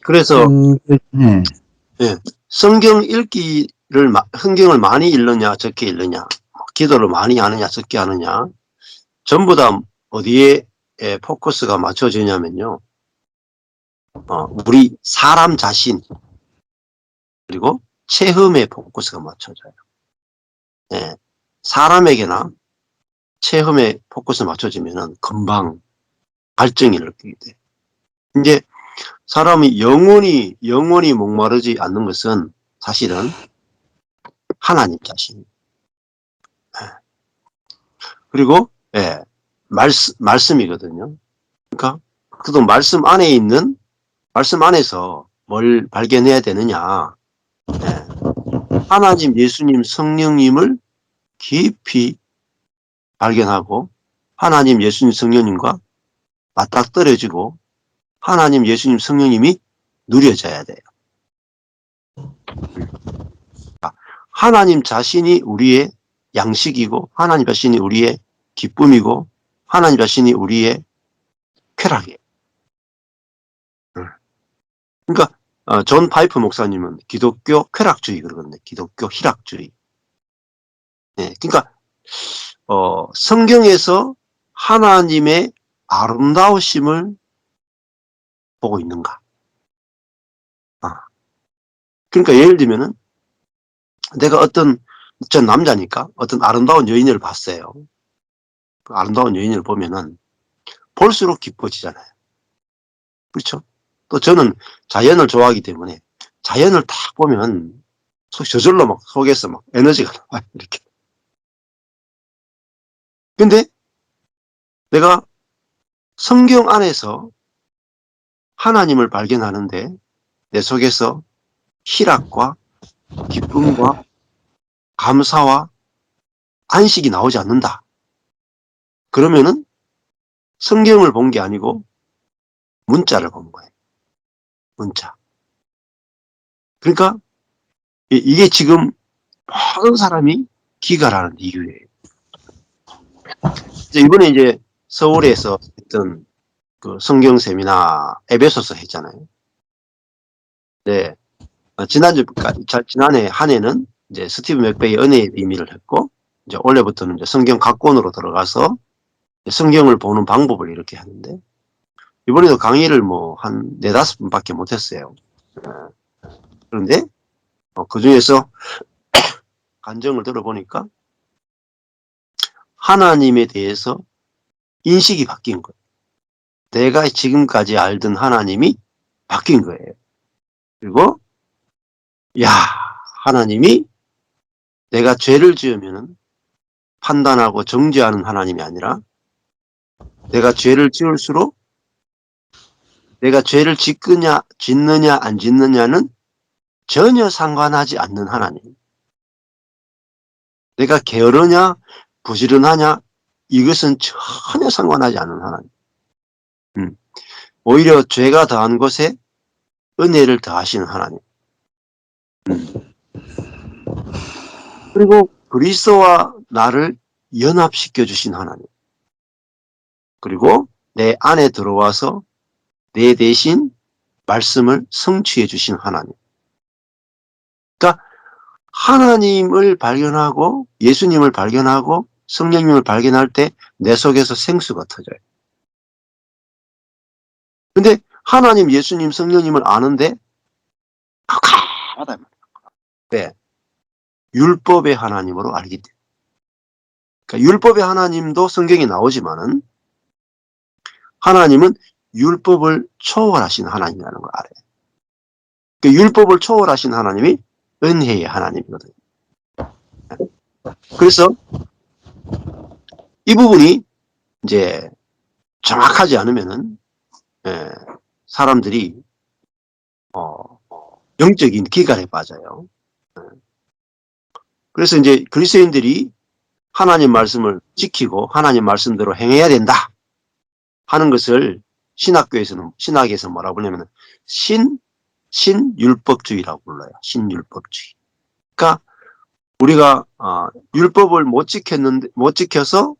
그래서 네. 예, 성경을 많이 읽느냐 적게 읽느냐, 기도를 많이 하느냐 적게 하느냐, 전부 다 어디에 포커스가 맞춰지냐면요, 우리 사람 자신 그리고 체험에 포커스가 맞춰져요. 예, 사람에게나 체험에 포커스 맞춰지면은 금방 갈증이 느끼게 돼. 이제 사람이 영원히 목마르지 않는 것은 사실은 하나님 자신. 그리고 말씀이거든요. 그러니까 그도 말씀 안에서 뭘 발견해야 되느냐. 하나님, 예수님, 성령님을 깊이 발견하고 하나님, 예수님, 성령님과 맞닥뜨려지고 하나님, 예수님, 성령님이 누려져야 돼요. 하나님 자신이 우리의 양식이고 하나님 자신이 우리의 기쁨이고 하나님 자신이 우리의 쾌락이에요. 그러니까 존 파이프 목사님은 기독교 쾌락주의 그러거든요. 기독교 희락주의. 네, 그러니까 성경에서 하나님의 아름다우심을 보고 있는가. 그러니까 예를 들면은 내가 전 남자니까 어떤 아름다운 여인을 봤어요. 그 아름다운 여인을 보면은 볼수록 기뻐지잖아요. 그렇죠? 또 저는 자연을 좋아하기 때문에 자연을 딱 보면 저절로 막 속에서 막 에너지가 나와요. 이렇게. 근데 내가 성경 안에서 하나님을 발견하는데 내 속에서 희락과 기쁨과 감사와 안식이 나오지 않는다. 그러면은 성경을 본 게 아니고 문자를 본 거예요. 문자. 그러니까 이게 지금 모든 사람이 기갈하는 이유예요. 이번에 이제 서울에서 했던 그 성경 세미나 에베소서 했잖아요. 네. 지난해 한 해는 이제 스티브 맥베이 은혜의 의미를 했고, 이제 올해부터는 이제 성경 각권으로 들어가서 성경을 보는 방법을 이렇게 하는데, 이번에도 강의를 뭐 한 4-5분밖에 못했어요. 그런데 그 중에서 간증을 들어보니까 하나님에 대해서 인식이 바뀐 거예요. 내가 지금까지 알던 하나님이 바뀐 거예요. 그리고 하나님이 내가 죄를 지으면 판단하고 정죄하는 하나님이 아니라 내가 죄를 지을수록 내가 죄를 짓느냐 안 짓느냐는 전혀 상관하지 않는 하나님. 내가 게으르냐 부지런하냐 이것은 전혀 상관하지 않는 하나님. 오히려 죄가 더한 것에 은혜를 더하시는 하나님. 그리고 그리스도와 나를 연합시켜 주신 하나님. 그리고 내 안에 들어와서 내 대신 말씀을 성취해 주신 하나님. 그러니까 하나님을 발견하고 예수님을 발견하고 성령님을 발견할 때 내 속에서 생수가 터져요. 근데 하나님, 예수님, 성령님을 아는데 깜깜하다. 네. 율법의 하나님으로 알기 때문에. 그러니까 율법의 하나님도 성경에 나오지만은 하나님은 율법을 초월하신 하나님이라는 걸 알아요. 그러니까 율법을 초월하신 하나님이 은혜의 하나님이거든요. 그래서 이 부분이 이제 정확하지 않으면은 사람들이 영적인 기갈에 빠져요. 그래서 이제 그리스도인들이 하나님 말씀을 지키고 하나님 말씀대로 행해야 된다 하는 것을 신학에서 뭐라고 부르냐면 신율법주의라고 불러요. 신율법주의. 그러니까 우리가 율법을 못 지켜서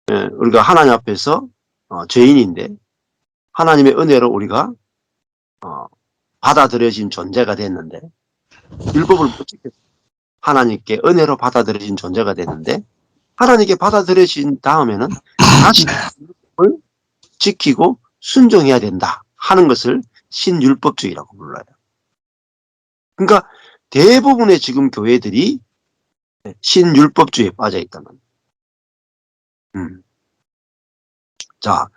우리가 하나님 앞에서 죄인인데 하나님의 은혜로 우리가 받아들여진 존재가 됐는데, 율법을 못 지켰어요. 하나님께 은혜로 받아들여진 존재가 됐는데, 하나님께 받아들여진 다음에는 다시 율법을 지키고 순종해야 된다 하는 것을 신율법주의라고 불러요. 그러니까 대부분의 지금 교회들이 신율법주의에 빠져 있다는. 자,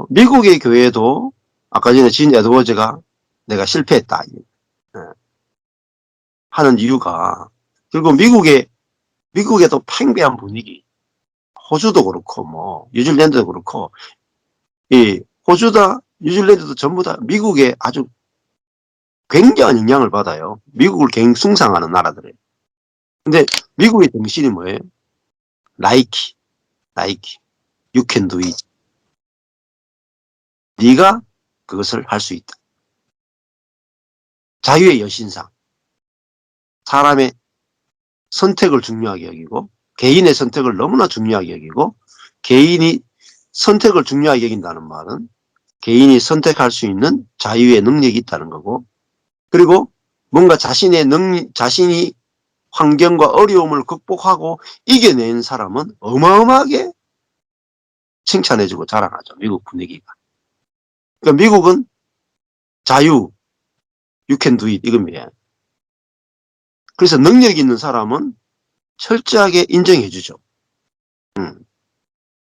미국의 교회도 아까 전에 진 에드워즈가 내가 실패했다 하는 이유가, 결국 미국에도 팽배한 분위기, 호주도 그렇고 뭐 뉴질랜드도 그렇고, 이 호주다 뉴질랜드도 전부 다 미국에 아주 굉장한 영향을 받아요. 미국을 굉장히 숭상하는 나라들이에요. 근데 미국의 정신이 뭐예요? 나이키. You can do it. 네가 그것을 할 수 있다. 자유의 여신상. 사람의 선택을 중요하게 여기고, 개인의 선택을 너무나 중요하게 여기고, 개인이 선택을 중요하게 여긴다는 말은 개인이 선택할 수 있는 자유의 능력이 있다는 거고, 그리고 뭔가 자신이 환경과 어려움을 극복하고 이겨낸 사람은 어마어마하게 칭찬해주고 자랑하죠. 미국 분위기가. 그러니까 미국은 자유, you can do it 이겁니다. 그래서 능력 있는 사람은 철저하게 인정해주죠.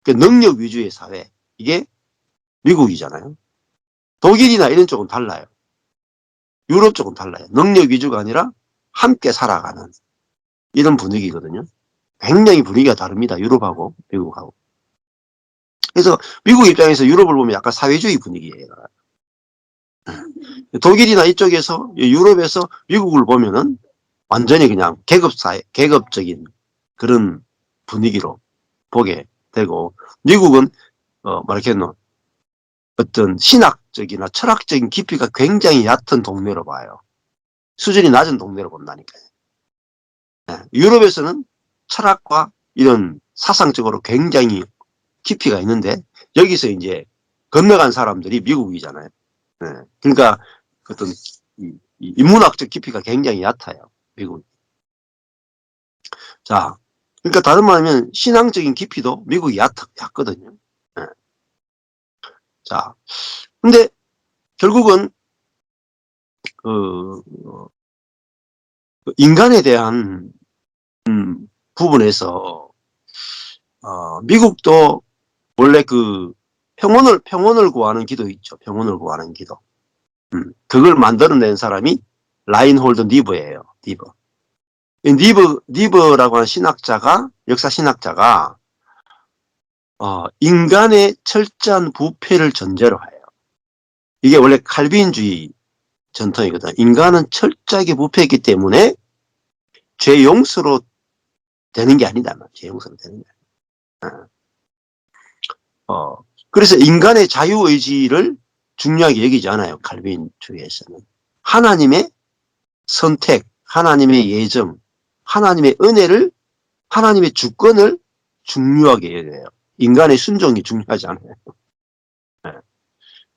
그 능력 위주의 사회, 이게 미국이잖아요. 독일이나 이런 쪽은 달라요. 유럽 쪽은 달라요. 능력 위주가 아니라 함께 살아가는 이런 분위기거든요. 굉장히 분위기가 다릅니다. 유럽하고 미국하고. 그래서 미국 입장에서 유럽을 보면 약간 사회주의 분위기예요. 독일이나 이쪽에서, 유럽에서 미국을 보면은 완전히 그냥 계급적인 그런 분위기로 보게 되고, 미국은 말하겠노, 어떤 신학적이나 철학적인 깊이가 굉장히 얕은 동네로 봐요. 수준이 낮은 동네로 본다니까요. 유럽에서는 철학과 이런 사상적으로 굉장히 깊이가 있는데, 여기서 이제 건너간 사람들이 미국이잖아요. 그러니까 어떤 인문학적 깊이가 굉장히 얕아요. 미국. 자, 그러니까 다른 말하면 신앙적인 깊이도 미국이 얕거든요. 자, 근데 결국은 그 인간에 대한 부분에서 미국도 원래 그 평온을 구하는 기도 있죠. 평온을 구하는 기도. 그걸 만들어낸 사람이 라인홀드 니버예요. 니버라고 하는 역사 신학자가 인간의 철저한 부패를 전제로 해요. 이게 원래 칼빈주의 전통이거든. 인간은 철저하게 부패했기 때문에 죄 용서로 되는 게 아니다. 죄 용서로 되는 게 아니다. 그래서 인간의 자유의지를 중요하게 여기지 않아요. 칼빈주의에서는. 하나님의 선택, 하나님의 예정, 하나님의 은혜를, 하나님의 주권을 중요하게 여겨요. 인간의 순종이 중요하지 않아요.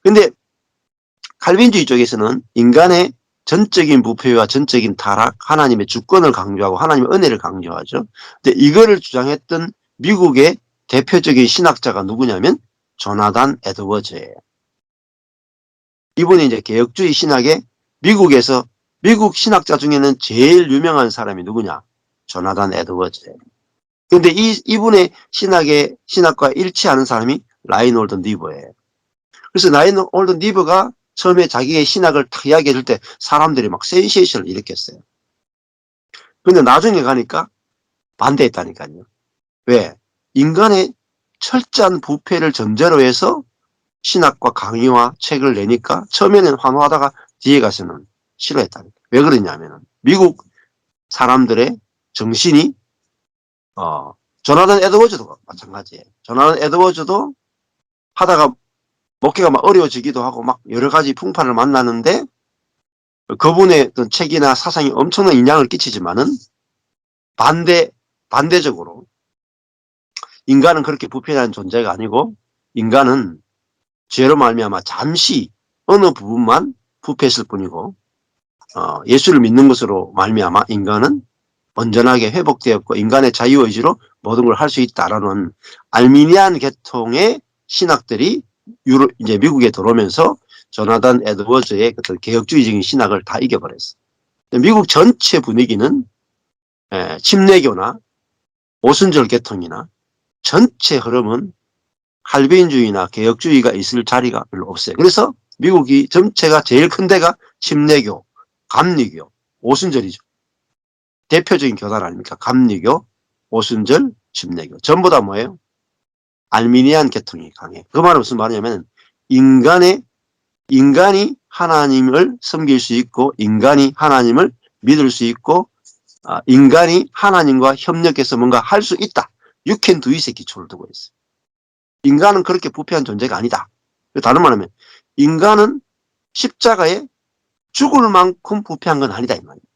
근데 칼빈주의 쪽에서는 인간의 전적인 부패와 전적인 타락, 하나님의 주권을 강조하고 하나님의 은혜를 강조하죠. 근데 이거를 주장했던 미국의 대표적인 신학자가 누구냐면 조나단 에드워즈예요. 이분이 이제 개혁주의 신학의 미국 신학자 중에는 제일 유명한 사람이 누구냐? 조나단 에드워즈예요. 근데 이분의 신학과 일치하는 사람이 라인홀드 니버예요. 그래서 라인홀드 니버가 처음에 자기의 신학을 탁 이야기해줄 때 사람들이 막 센세이션을 일으켰어요. 근데 나중에 가니까 반대했다니까요. 왜? 인간의 철저한 부패를 전제로 해서 신학과 강의와 책을 내니까 처음에는 환호하다가 뒤에 가서는 싫어했다니까. 왜 그러냐면은 미국 사람들의 정신이 조나단 에드워즈도 마찬가지예요. 조나단 에드워즈도 하다가 목회가 막 어려워지기도 하고 막 여러 가지 풍파를 만나는데 그분의 어떤 책이나 사상이 엄청난 영향을 끼치지만은 반대적으로 인간은 그렇게 부패한 존재가 아니고 인간은 죄로 말미암아 잠시 어느 부분만 부패했을 뿐이고 예수를 믿는 것으로 말미암아 인간은 온전하게 회복되었고 인간의 자유의지로 모든 걸 할 수 있다라는 알미니안 계통의 신학들이 이제 미국에 들어오면서 조나단 에드워즈의 어떤 개혁주의적인 신학을 다 이겨버렸어요. 미국 전체 분위기는 침례교나 오순절 계통이나 전체 흐름은 할배인주의나 개혁주의가 있을 자리가 별로 없어요. 그래서 미국이 전체가 제일 큰 데가 침례교, 감리교, 오순절이죠. 대표적인 교단 아닙니까? 감리교, 오순절, 침례교. 전부 다 뭐예요? 알미니안 계통이 강해. 그 말은 무슨 말이냐면 인간이 하나님을 섬길 수 있고 인간이 하나님을 믿을 수 있고 인간이 하나님과 협력해서 뭔가 할 수 있다. You can do it의 기초를 두고 있어요. 인간은 그렇게 부패한 존재가 아니다. 다른 말하면 인간은 십자가에 죽을 만큼 부패한 건 아니다 이 말입니다.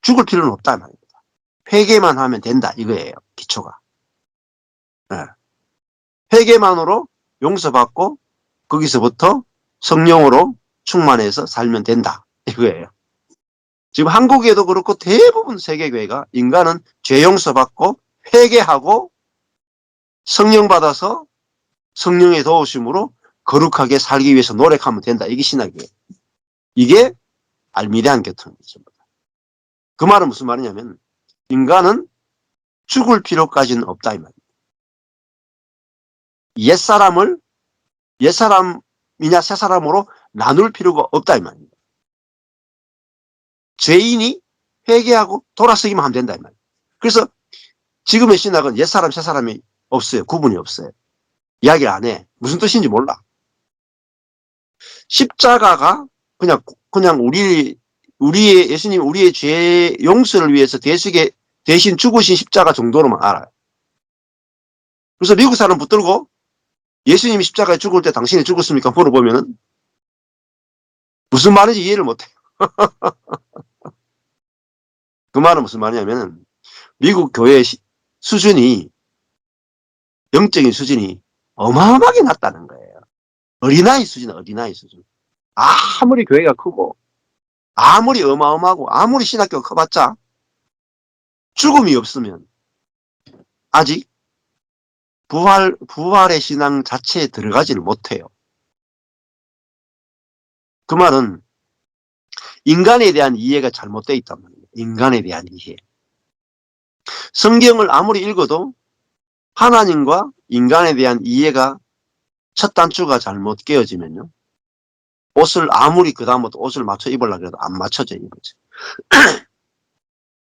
죽을 필요는 없다 이 말입니다. 회개만 하면 된다 이거예요. 기초가. 네. 회개만으로 용서받고 거기서부터 성령으로 충만해서 살면 된다 이거예요. 지금 한국에도 그렇고 대부분 세계교회가 인간은 죄 용서받고 회개하고 성령 받아서 성령의 도우심으로 거룩하게 살기 위해서 노력하면 된다. 이게 신학이에요. 이게 알미리안 계통이죠. 그 말은 무슨 말이냐면 인간은 죽을 필요까지는 없다 이 말입니다. 옛사람이냐 새사람으로 나눌 필요가 없다 이 말입니다. 죄인이 회개하고 돌아서기만 하면 된다 이 말입니다. 그래서 지금의 신학은 옛사람 새사람이 없어요. 구분이 없어요. 이야기를 안 해. 무슨 뜻인지 몰라. 십자가가 그냥 우리의 예수님 우리의 죄 용서를 위해서 대신 죽으신 십자가 정도로만 알아요. 그래서 미국 사람 붙들고 예수님이 십자가에 죽을 때 당신이 죽었습니까? 물어보면은 무슨 말인지 이해를 못해요. 그 말은 무슨 말이냐면 미국 교회의 수준이 영적인 수준이 어마어마하게 낮다는 거예요. 어린아이 수준. 아무리 교회가 크고 아무리 어마어마하고 아무리 신학교가 커봤자 죽음이 없으면 아직 부활의 신앙 자체에 들어가지를 못해요. 그 말은 인간에 대한 이해가 잘못되어 있단 말이에요. 인간에 대한 이해. 성경을 아무리 읽어도 하나님과 인간에 대한 이해가 첫 단추가 잘못 깨어지면요. 옷을 아무리 그다음부터 옷을 맞춰 입으려고 해도 안 맞춰져 입어져.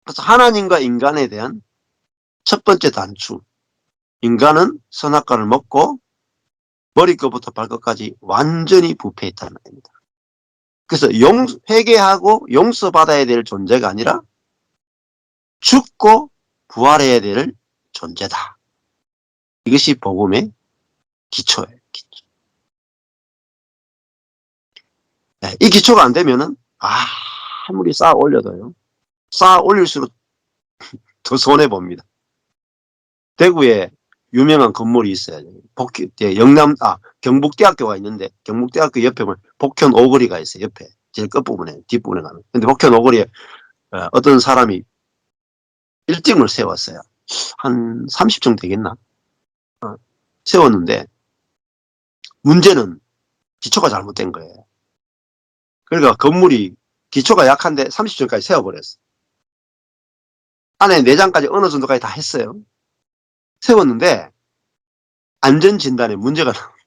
그래서 하나님과 인간에 대한 첫 번째 단추. 인간은 선악과를 먹고 머리끝부터 발끝까지 완전히 부패했다는 말입니다. 그래서 회개하고 용서받아야 될 존재가 아니라 죽고 부활해야 될 존재다. 이것이 복음의 기초예요. 기초. 네, 이 기초가 안 되면은 아무리 쌓아 올려도요. 쌓아 올릴수록 더 손해 봅니다. 대구에 유명한 건물이 있어요. 경북대학교가 있는데 경북대학교 옆에 보면 복현 오거리가 있어요. 옆에 제일 끝부분에 뒷부분에 가면. 근데 복현 오거리에 어떤 사람이 빌딩을 세웠어요. 한 30층 되겠나? 세웠는데 문제는 기초가 잘못된 거예요. 그러니까 건물이 기초가 약한데 30층까지 세워버렸어요. 안에 내장까지 어느 정도까지 다 했어요. 세웠는데 안전진단에 문제가 나온 거예요.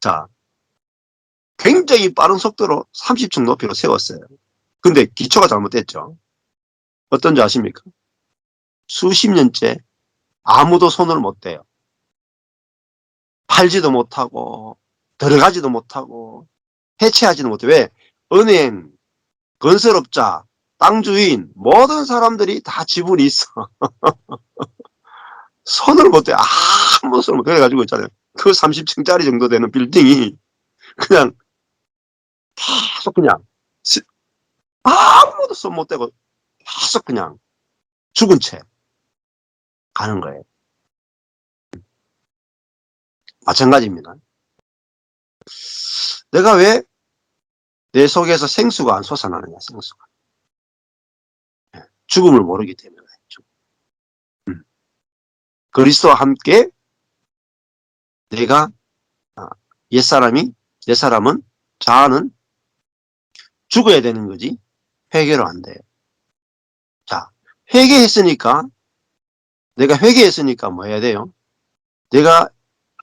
자, 굉장히 빠른 속도로 30층 높이로 세웠어요. 근데 기초가 잘못됐죠. 어떤지 아십니까? 수십 년째 아무도 손을 못 대요. 팔지도 못하고 들어가지도 못하고 해체하지도 못해. 왜? 은행, 건설업자, 땅 주인 모든 사람들이 다 지분이 있어. 손을 못 대. 아무 손을 못 대. 그래가지고 있잖아요. 그 30층짜리 정도 되는 빌딩이 그냥 계속 그냥 아무도 손 못 대고 계속 그냥 죽은 채 가는 거예요. 마찬가지입니다. 내가 왜 내 속에서 생수가 안 솟아나느냐, 생수가. 죽음을 모르기 때문에. 그리스도와 함께 내가, 내 사람은, 자아는 죽어야 되는 거지, 회개로 안 돼요. 자, 내가 회개했으니까 뭐 해야 돼요? 내가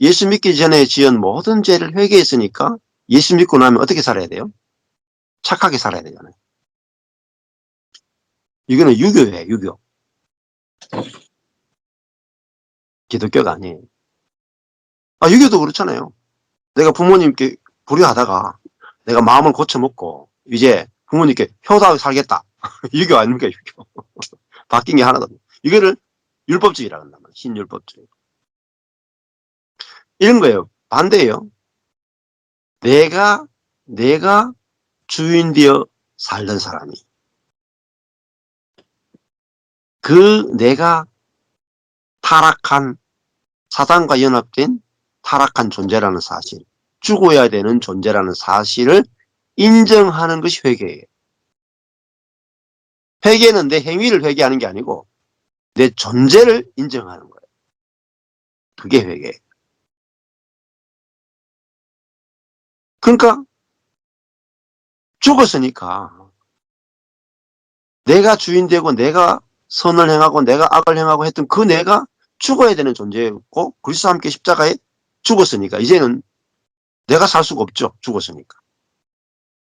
예수 믿기 전에 지은 모든 죄를 회개했으니까 예수 믿고 나면 어떻게 살아야 돼요? 착하게 살아야 되잖아요. 이거는 유교예요, 유교. 기독교가 아니에요. 유교도 그렇잖아요. 내가 부모님께 불효하다가 내가 마음을 고쳐먹고 이제 부모님께 효도하고 살겠다. 유교 아닙니까, 유교. 바뀐 게 하나도 없어요. 이거를 율법주의라고 한단 말이에요. 신율법주의. 이런 거예요. 반대예요. 내가 주인 되어 살던 사람이, 내가 타락한, 사단과 연합된 타락한 존재라는 사실, 죽어야 되는 존재라는 사실을 인정하는 것이 회개예요. 회개는 내 행위를 회개하는 게 아니고 내 존재를 인정하는 거예요. 그게 회개예요. 그러니까 죽었으니까 내가 주인 되고 내가 선을 행하고 내가 악을 행하고 했던 그 내가 죽어야 되는 존재였고, 그리스도와 함께 십자가에 죽었으니까 이제는 내가 살 수가 없죠. 죽었으니까.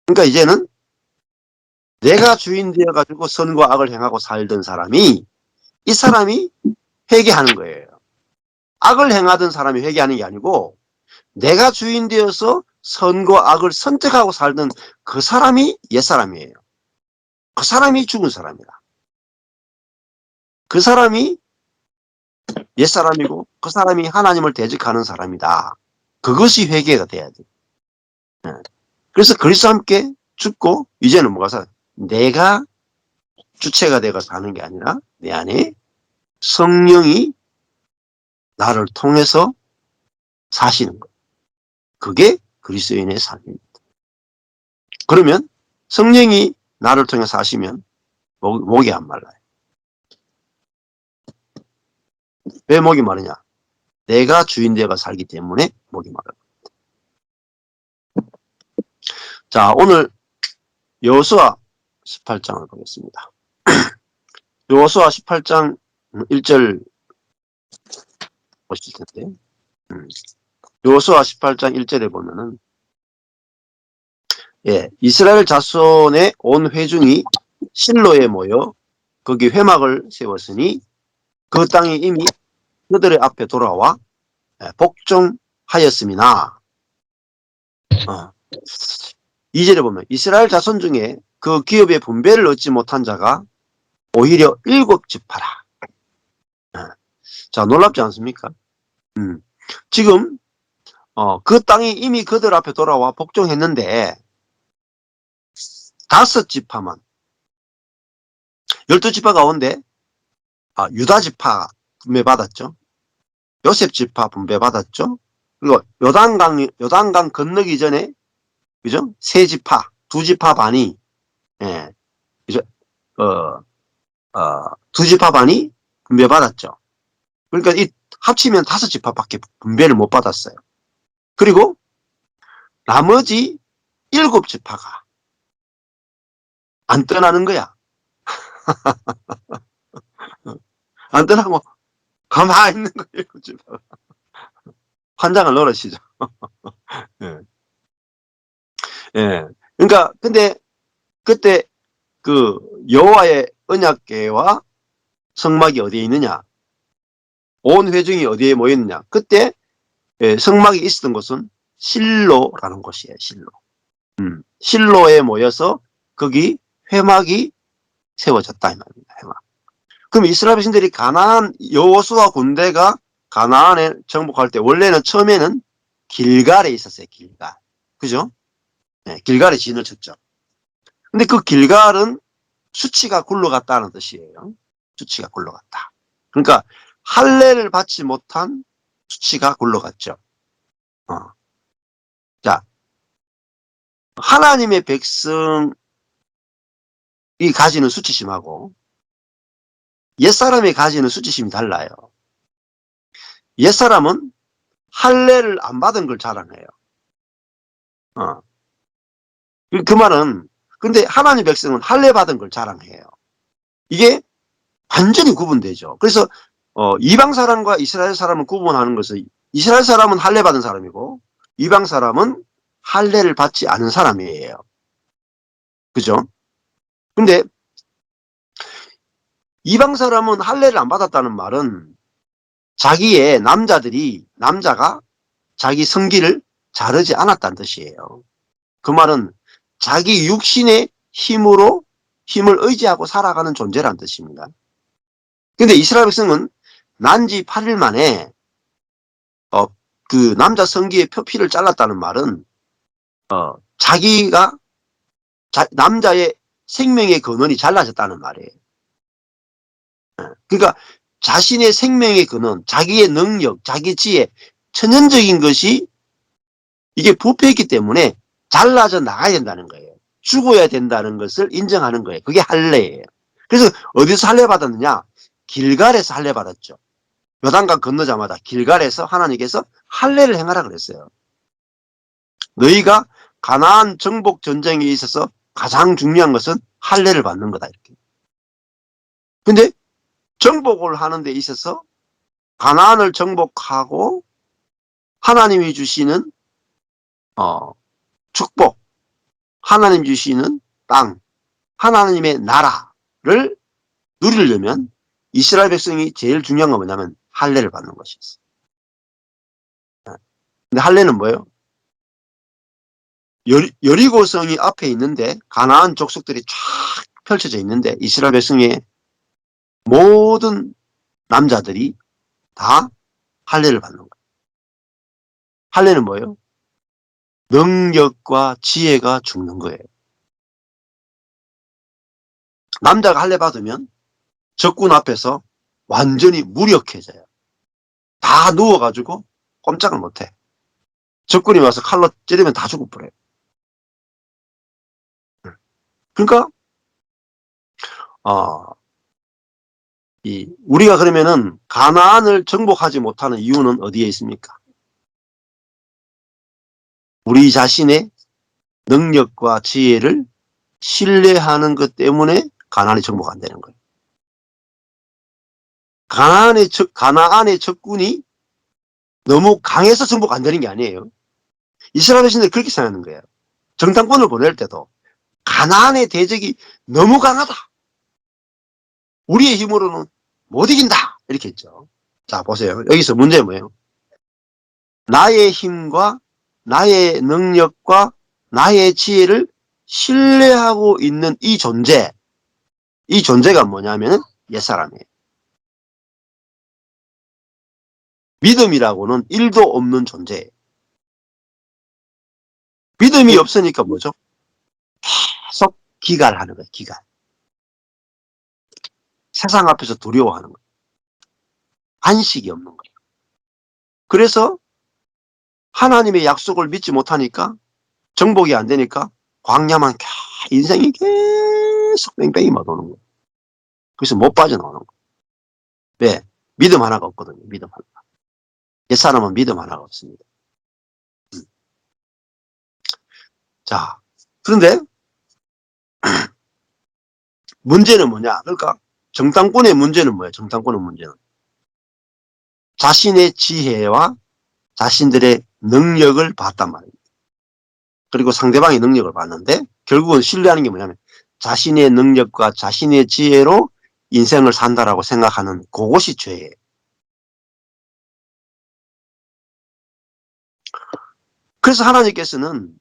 그러니까 이제는 내가 주인 되어가지고 선과 악을 행하고 살던 사람이, 이 사람이 회개하는 거예요. 악을 행하던 사람이 회개하는 게 아니고 내가 주인 되어서 선과 악을 선택하고 살던 그 사람이 옛사람이에요. 그 사람이 죽은 사람이다. 그 사람이 옛사람이고 그 사람이 하나님을 대적하는 사람이다. 그것이 회개가 돼야 돼. 그래서 그리스도와 함께 죽고 이제는 뭐가 내가 주체가 되어 사는 게 아니라 내 안에 성령이 나를 통해서 사시는 것. 그게 그리스도인의 삶입니다. 그러면 성령이 나를 통해 사시면 목이 안 말라요. 왜 목이 마르냐? 내가 주인 되어 살기 때문에 목이 마르다. 자, 오늘 여호수아 18장을 보겠습니다. 여호수아 18장 1절 보실 텐데, 여호수아 18장 1절에 보면은, 이스라엘 자손의 온 회중이 실로에 모여 거기 회막을 세웠으니 그 땅이 이미 그들의 앞에 돌아와 복종하였음이나. 2절에 보면 이스라엘 자손 중에 그 기업의 분배를 얻지 못한 자가 오히려 7지파라. 자, 놀랍지 않습니까? 지금 그 땅이 이미 그들 앞에 돌아와 복종했는데 5지파만, 12지파 가운데 유다지파 분배받았죠. 요셉지파 분배받았죠. 그리고 요단강 건너기 전에, 그죠? 3지파, 2지파 반이, 그죠? 2지파 반이 분배받았죠. 그러니까 이 합치면 5지파밖에 분배를 못 받았어요. 그리고 나머지 7지파가 안 떠나는 거야. 안 떠나고 가만히 있는 거예요. 7지파가. 환장을 넣으시죠. 예. 예. 그러니까 근데 그때 그 여호와의 언약궤와 성막이 어디에 있느냐? 온 회중이 어디에 모였느냐? 그때 성막이 있었던 곳은 실로라는 곳이에요. 실로. 실로에 모여서 거기 회막이 세워졌다 이 말입니다. 회막. 그럼 이스라엘 백성들이 여호수아 군대가 가나안에 정복할 때 원래는 처음에는 길갈에 있었어요. 길갈. 그죠? 길갈에 진을 쳤죠. 근데 그 길갈은 수치가 굴러갔다는 뜻이에요. 수치가 굴러갔다. 그러니까 할례를 받지 못한 수치가 굴러갔죠. 어. 자, 하나님의 백성이 가지는 수치심하고 옛사람이 가지는 수치심이 달라요. 옛사람은 할례를 안 받은 걸 자랑해요. 어. 그 말은, 근데 하나님 백성은 할례 받은 걸 자랑해요. 이게 완전히 구분되죠. 그래서 이방 사람과 이스라엘 사람을 구분하는 것은, 이스라엘 사람은 할례 받은 사람이고 이방 사람은 할례를 받지 않은 사람이에요. 그죠? 근데 이방 사람은 할례를 안 받았다는 말은 자기의 남자가 자기 성기를 자르지 않았다는 뜻이에요. 그 말은 자기 육신의 힘을 의지하고 살아가는 존재란 뜻입니다. 근데 이스라엘 백성은 난지 8일 만에 어, 그 남자 성기의 표피를 잘랐다는 말은 자기가 남자의 생명의 근원이 잘라졌다는 말이에요. 그러니까 자신의 생명의 근원, 자기의 능력, 자기 지혜, 천연적인 것이 이게 부패했기 때문에 잘라져 나가야 된다는 거예요. 죽어야 된다는 것을 인정하는 거예요. 그게 할례예요. 그래서 어디서 할례 받았느냐? 길갈에서 할례 받았죠. 요단강 건너자마자 길갈에서 하나님께서 할례를 행하라 그랬어요. 너희가 가나안 정복 전쟁에 있어서 가장 중요한 것은 할례를 받는 거다 이렇게. 근데 정복을 하는 데 있어서 가나안을 정복하고 하나님이 주시는 축복, 하나님 주시는 땅, 하나님의 나라를 누리려면 이스라엘 백성이 제일 중요한 건 뭐냐면 할례를 받는 것이었어요. 근데 할례는 뭐예요? 여리고성이 앞에 있는데 가나안 족속들이 쫙 펼쳐져 있는데 이스라엘 백성의 모든 남자들이 다 할례를 받는 거예요. 할례는 뭐예요? 능력과 지혜가 죽는 거예요. 남자가 할례 받으면 적군 앞에서 완전히 무력해져요. 다 누워가지고 꼼짝을 못해. 적군이 와서 칼로 찌르면 다 죽어버려요. 그러니까 우리가 그러면은 가나안을 정복하지 못하는 이유는 어디에 있습니까? 우리 자신의 능력과 지혜를 신뢰하는 것 때문에 가나안이 정복 안 되는 거예요. 가나안의 적군이 너무 강해서 정복 안 되는 게 아니에요. 이스라엘 백성들이 그렇게 생각하는 거예요. 정탐꾼을 보낼 때도 가나안의 대적이 너무 강하다. 우리의 힘으로는 못 이긴다. 이렇게 했죠. 자, 보세요. 여기서 문제는 뭐예요? 나의 힘과 나의 능력과 나의 지혜를 신뢰하고 있는 이 존재가 뭐냐면 옛사람이에요. 믿음이라고는 1도 없는 존재예요. 믿음이 없으니까 뭐죠? 계속 기갈하는 거예요. 기갈. 세상 앞에서 두려워하는 거예요. 안식이 없는 거예요. 그래서 하나님의 약속을 믿지 못하니까 정복이 안 되니까 광야만 인생이 계속 뺑뺑이 맞오는 거예요. 그래서 못 빠져나오는 거예요. 왜? 믿음 하나가 없거든요. 믿음 하나. 옛사람은 믿음 하나가 없습니다. 자, 그런데 문제는 뭐냐? 그러니까 정탐꾼의 문제는 뭐예요? 정탐꾼의 문제는 자신의 지혜와 자신들의 능력을 봤단 말입니다. 그리고 상대방의 능력을 봤는데 결국은 신뢰하는 게 뭐냐면 자신의 능력과 자신의 지혜로 인생을 산다라고 생각하는 그것이 죄예요. 그래서 하나님께서는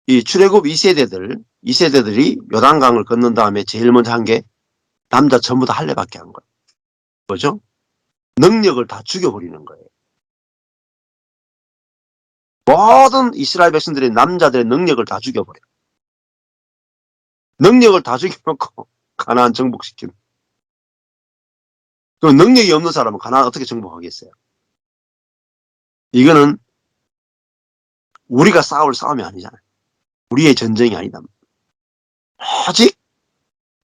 이 출애굽 2세대들이 요단강을 건넌 다음에 제일 먼저 한 게 남자 전부 다 할례받게 한 거예요. 뭐죠? 능력을 다 죽여버리는 거예요. 모든 이스라엘 백성들의 남자들의 능력을 다 죽여버려요. 능력을 다 죽여놓고 가나안 정복시키는. 그럼 능력이 없는 사람은 가나안 어떻게 정복하겠어요? 이거는 우리가 싸울 싸움이 아니잖아요. 우리의 전쟁이 아니다. 오직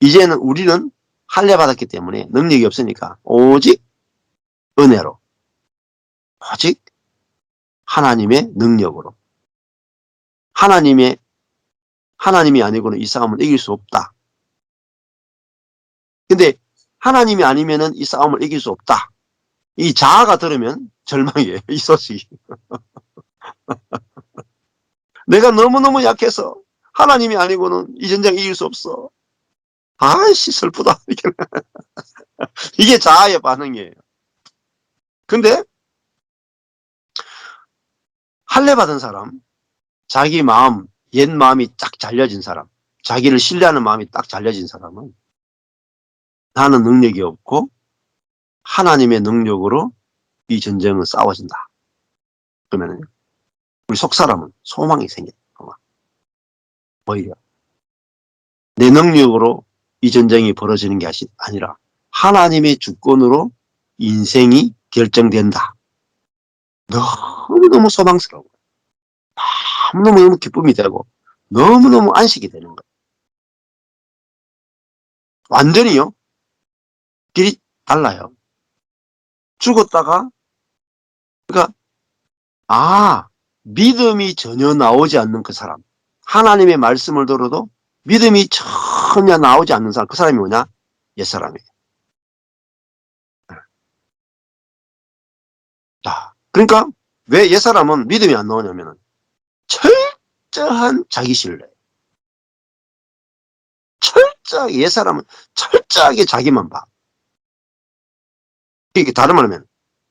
이제는 우리는 할례 받았기 때문에 능력이 없으니까 오직 은혜로, 오직 하나님의 능력으로, 하나님이 아니고는 이 싸움을 이길 수 없다. 근데 하나님이 아니면은 이 싸움을 이길 수 없다. 이 자아가 들으면 절망이에요. 이 소식이. 내가 너무너무 약해서 하나님이 아니고는 이 전쟁 이길 수 없어. 아이씨 슬프다. 이게 자아의 반응이에요. 근데 할례 받은 사람, 자기 마음, 옛 마음이 딱 잘려진 사람, 자기를 신뢰하는 마음이 딱 잘려진 사람은 나는 능력이 없고 하나님의 능력으로 이 전쟁은 싸워진다. 그러면 우리 속 사람은 소망이 생겨요. 오히려 내 능력으로 이 전쟁이 벌어지는 게 아니라 하나님의 주권으로 인생이 결정된다. 너무너무 소망스러워. 너무너무 기쁨이 되고 너무너무 안식이 되는 거예요. 완전히요. 길이 달라요. 죽었다가 그러니까 믿음이 전혀 나오지 않는 그 사람, 하나님의 말씀을 들어도 믿음이 전혀 나오지 않는 사람, 그 사람이 뭐냐? 옛사람이에요. 자, 그러니까 왜 옛사람은 믿음이 안 나오냐면 철저한 자기 신뢰. 철저하게 옛사람은 철저하게 자기만 봐. 이게 다른 말로 하면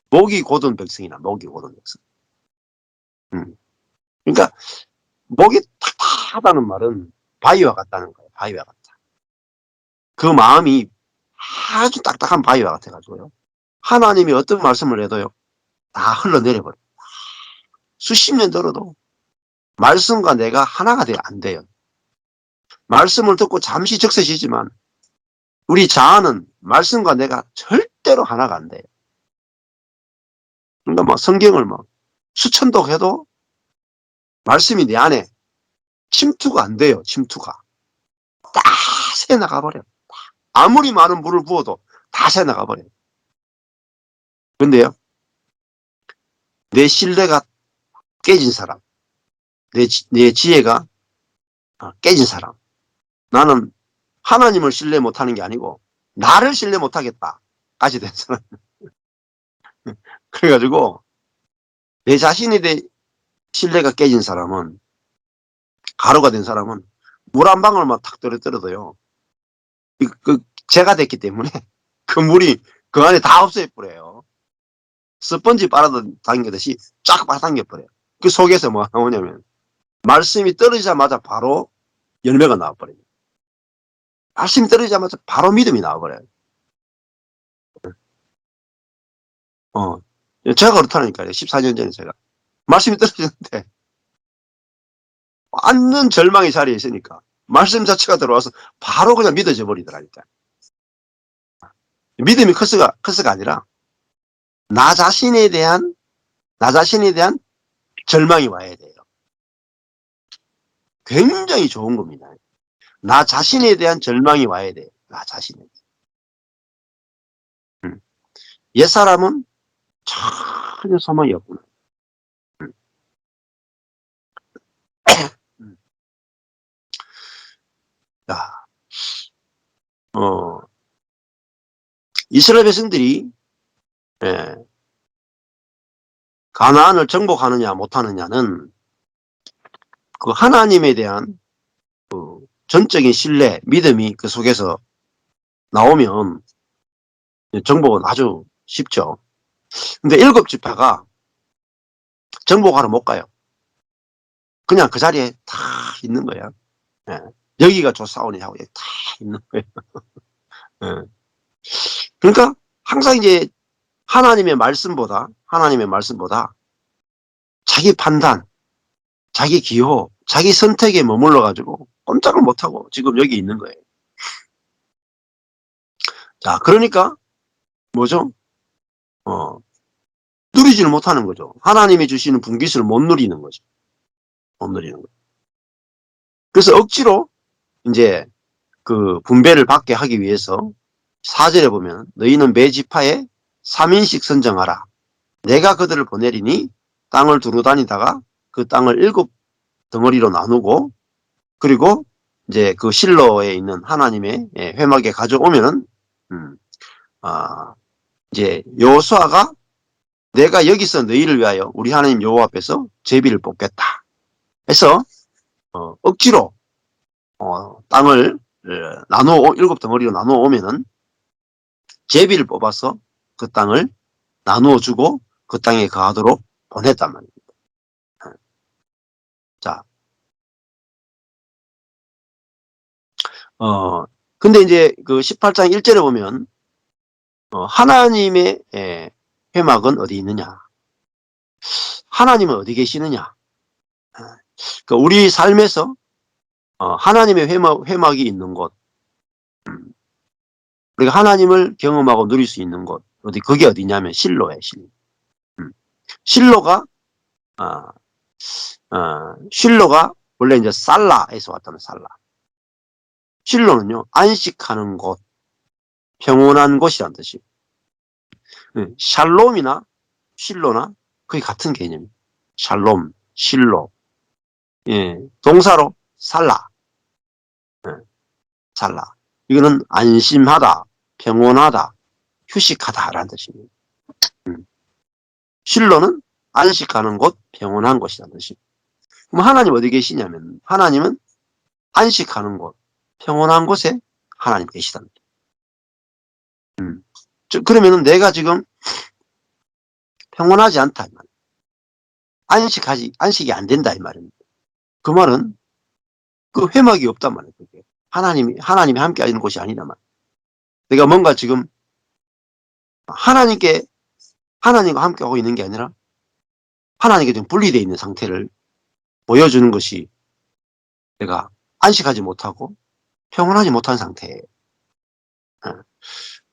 목이 곧은 백성이나 목이 곧은 백성. 그러니까 목이 탁탁하다는 말은 바위와 같다는 거예요. 바위와 같다. 그 마음이 아주 딱딱한 바위와 같아가지고요. 하나님이 어떤 말씀을 해도요. 다 흘러내려버려요. 수십 년 들어도 말씀과 내가 하나가 안 돼요. 말씀을 듣고 잠시 적세시지만 우리 자아는 말씀과 내가 절대로 하나가 안 돼요. 그러니까 성경을 수천독 해도 말씀이 내 안에 침투가 안 돼요. 침투가. 다 새나가 버려요. 아무리 많은 물을 부어도 다 새나가 버려요. 근데요. 내 신뢰가 깨진 사람, 내 지혜가 깨진 사람. 나는 하나님을 신뢰 못하는 게 아니고 나를 신뢰 못하겠다까지 된 사람. 그래가지고 내 자신에 대해 신뢰가 깨진 사람은, 가루가 된 사람은 물 한 방울 탁 떨어뜨려도요. 재가 됐기 때문에 그 물이 그 안에 다 없애버려요. 스펀지 빨아당기듯이 쫙 빨아당겨버려요. 그 속에서 뭐가 나오냐면 말씀이 떨어지자마자 바로 열매가 나와버려요. 말씀이 떨어지자마자 바로 믿음이 나와버려요. 제가 그렇다니까요. 14년 전에 제가. 말씀이 떨어지는데 완전 절망의 자리에 있으니까 말씀 자체가 들어와서 바로 그냥 믿어져 버리더라니까. 믿음이 커서가 아니라 나 자신에 대한 절망이 와야 돼요. 굉장히 좋은 겁니다. 나 자신에 대한 절망이 와야 돼요. 나 자신에. 옛사람은 전혀 소망이 없구나. 자, 이스라엘 백성들이 가나안을 정복하느냐 못하느냐는 그 하나님에 대한 그 전적인 신뢰, 믿음이 그 속에서 나오면 정복은 아주 쉽죠. 근데 7지파가 정복하러 못 가요. 그냥 그 자리에 다 있는 거야. 여기가 조사원이 하고 여기 다 있는 거예요. 그러니까 항상 이제 하나님의 말씀보다 자기 판단, 자기 기호, 자기 선택에 머물러 가지고 꼼짝을 못하고 지금 여기 있는 거예요. 자, 그러니까 뭐죠? 누리지를 못하는 거죠. 하나님이 주시는 분깃을 못 누리는 거죠. 못 누리는 거예요. 그래서 억지로 이제 그 분배를 받게 하기 위해서 4절에 보면 너희는 매 지파에 3인씩 선정하라. 내가 그들을 보내리니 땅을 두루 다니다가 그 땅을 7 덩어리로 나누고 그리고 이제 그 실로에 있는 하나님의 회막에 가져오면은 이제 여호수아가 내가 여기서 너희를 위하여 우리 하나님 여호와 앞에서 제비를 뽑겠다. 해서 억지로 땅을 나누어 7 덩어리로 나누어 오면은 제비를 뽑아서 그 땅을 나누어 주고 그 땅에 거하도록 보냈단 말입니다. 자, 근데 이제 그 18장 1절에 보면 하나님의 회막은 어디 있느냐? 하나님은 어디 계시느냐? 그 우리 삶에서 하나님의 회막이 있는 곳, 우리가 하나님을 경험하고 누릴 수 있는 곳, 그게 어디냐면 실로예요, 실로. 실로가 실로가 원래 이제 살라에서 왔다는 살라. 실로는요 안식하는 곳, 평온한 곳이란 뜻이에요. 샬롬이나 실로나 거의 같은 개념이에요. 샬롬, 실로. 예, 동사로 살라. 살라. 이거는 안심하다, 평온하다, 휴식하다라는 뜻입니다. 실로는 안식하는 곳, 평온한 곳이라는 뜻입니다. 그럼 하나님 어디 계시냐면 하나님은 안식하는 곳, 평온한 곳에 하나님 계시답니다. 그러면은 내가 지금 평온하지 않다 이 말이에요. 안식이 안 된다 이 말입니다. 그 말은 그 회막이 없단 말이에요. 그게. 하나님이 함께 하는 곳이 아니란 말이에요. 내가 뭔가 지금 하나님과 함께 하고 있는 게 아니라 하나님께 좀 분리되어 있는 상태를 보여주는 것이 내가 안식하지 못하고 평온하지 못한 상태예요.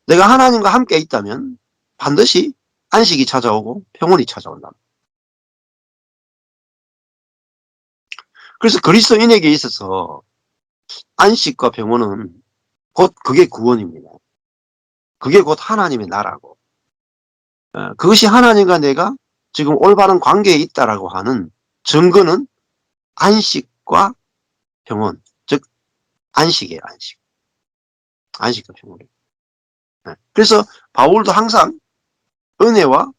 내가 하나님과 함께 있다면 반드시 안식이 찾아오고 평온이 찾아온다. 그래서 그리스도인에게 있어서 안식과 평온은 곧 그게 구원입니다. 그게 곧 하나님의 나라고. 그것이 하나님과 내가 지금 올바른 관계에 있다라고 하는 증거는 안식과 평온, 즉 안식이에요. 안식. 안식과 평온이에요. 그래서 바울도 항상 은혜와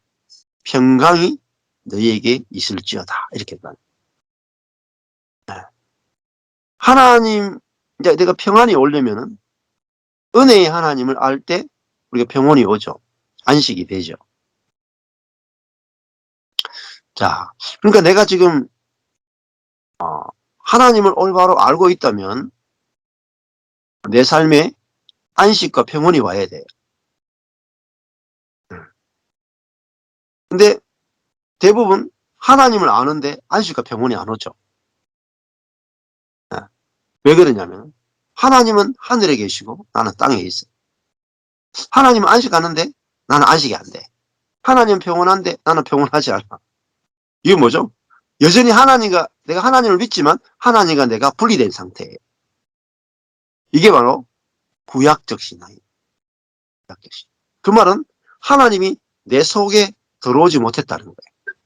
평강이 너희에게 있을지어다 이렇게 말합니다. 하나님, 이제 내가 평안이 오려면은 은혜의 하나님을 알 때 우리가 평온이 오죠. 안식이 되죠. 자, 그러니까 내가 지금 하나님을 올바로 알고 있다면 내 삶에 안식과 평온이 와야 돼요. 근데 대부분 하나님을 아는데 안식과 평온이 안 오죠. 왜 그러냐면 하나님은 하늘에 계시고 나는 땅에 있어. 하나님은 안식하는데 나는 안식이 안 돼. 하나님은 평온한데 나는 평온하지 않아. 이게 뭐죠? 여전히 내가 하나님을 믿지만 하나님과 내가 분리된 상태예요. 이게 바로 구약적 신앙이에요. 구약적 신앙. 그 말은 하나님이 내 속에 들어오지 못했다는 거예요.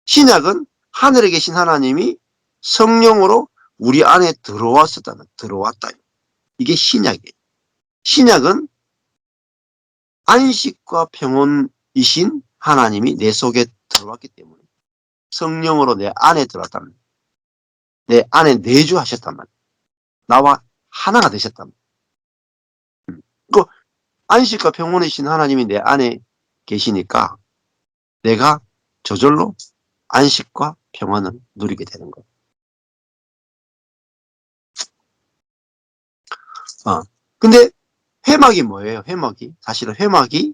신약은 하늘에 계신 하나님이 성령으로 우리 안에 들어왔다. 이게 신약이에요. 신약은 안식과 평온이신 하나님이 내 속에 들어왔기 때문에 성령으로 내 안에 들어왔다는, 내 안에 내주하셨단 말이에요. 나와 하나가 되셨단 말이에요. 그 안식과 평온이신 하나님이 내 안에 계시니까 내가 저절로 안식과 평안을 누리게 되는 거예요. 근데 회막이 뭐예요? 회막이 사실은 회막이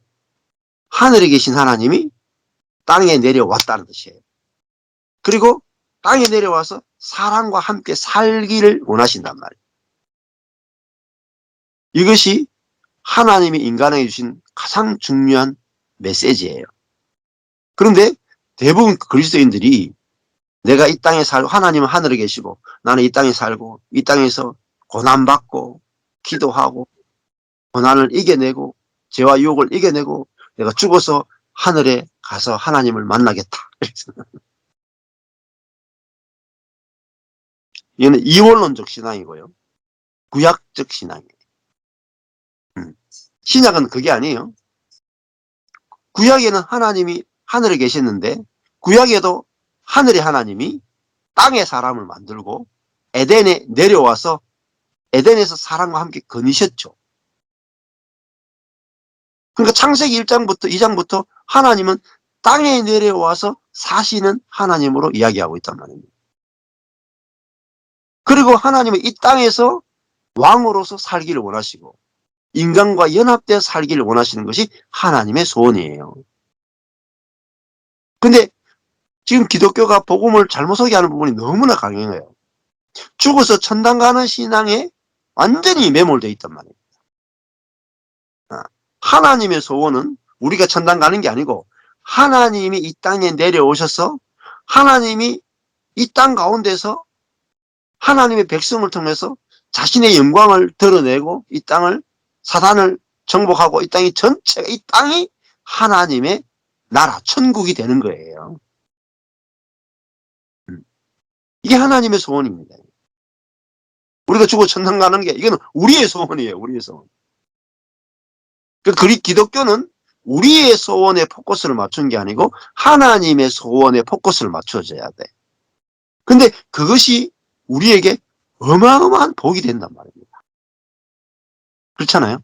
하늘에 계신 하나님이 땅에 내려왔다는 뜻이에요. 그리고 땅에 내려와서 사람과 함께 살기를 원하신단 말이에요. 이것이 하나님이 인간에게 주신 가장 중요한 메시지예요. 그런데 대부분 그리스도인들이 내가 이 땅에 살고 하나님은 하늘에 계시고 나는 이 땅에 살고 이 땅에서 고난받고 기도하고 고난을 이겨내고 죄와 유혹을 이겨내고 내가 죽어서 하늘에 가서 하나님을 만나겠다. 이거는 이원론적 신앙이고요. 구약적 신앙이에요. 신약은 그게 아니에요. 구약에는 하나님이 하늘에 계셨는데 구약에도 하늘의 하나님이 땅에 사람을 만들고 에덴에 내려와서 에덴에서 사람과 함께 거니셨죠. 그러니까 창세기 1장부터 2장부터 하나님은 땅에 내려와서 사시는 하나님으로 이야기하고 있단 말입니다. 그리고 하나님은 이 땅에서 왕으로서 살기를 원하시고 인간과 연합되어 살기를 원하시는 것이 하나님의 소원이에요. 근데 지금 기독교가 복음을 잘못 소개하는 부분이 너무나 강해요. 죽어서 천당 가는 신앙에 완전히 매몰되어 있단 말이에요. 하나님의 소원은 우리가 천당 가는 게 아니고 하나님이 이 땅에 내려오셔서 하나님이 이 땅 가운데서 하나님의 백성을 통해서 자신의 영광을 드러내고 이 땅을 사단을 정복하고 이 땅이 전체가 이 땅이 하나님의 나라 천국이 되는 거예요. 이게 하나님의 소원입니다. 우리가 죽어 천당 가는 게 이거는 우리의 소원이에요. 우리의 소원. 그 기독교는 우리의 소원에 포커스를 맞춘 게 아니고 하나님의 소원에 포커스를 맞춰줘야 돼. 근데 그것이 우리에게 어마어마한 복이 된단 말입니다. 그렇잖아요?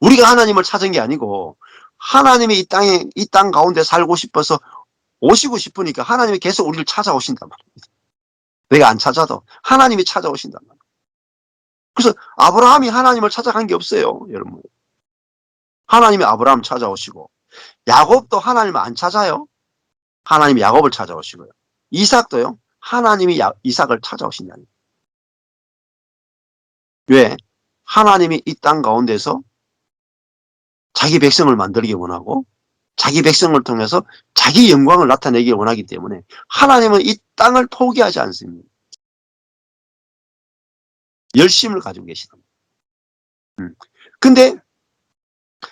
우리가 하나님을 찾은 게 아니고 하나님이 이 땅 가운데 살고 싶어서 오시고 싶으니까 하나님이 계속 우리를 찾아오신단 말입니다. 내가 안 찾아도 하나님이 찾아오신단 말이에요. 그래서 아브라함이 하나님을 찾아간 게 없어요, 여러분. 하나님이 아브라함 찾아오시고 야곱도 하나님을 안 찾아요. 하나님이 야곱을 찾아오시고요. 이삭도요. 하나님이 이삭을 찾아오신다니. 왜? 하나님이 이 땅 가운데서 자기 백성을 만들기 원하고 자기 백성을 통해서 자기 영광을 나타내기 원하기 때문에 하나님은 이 땅을 포기하지 않습니다. 열심을 가지고 계시답니다. 근데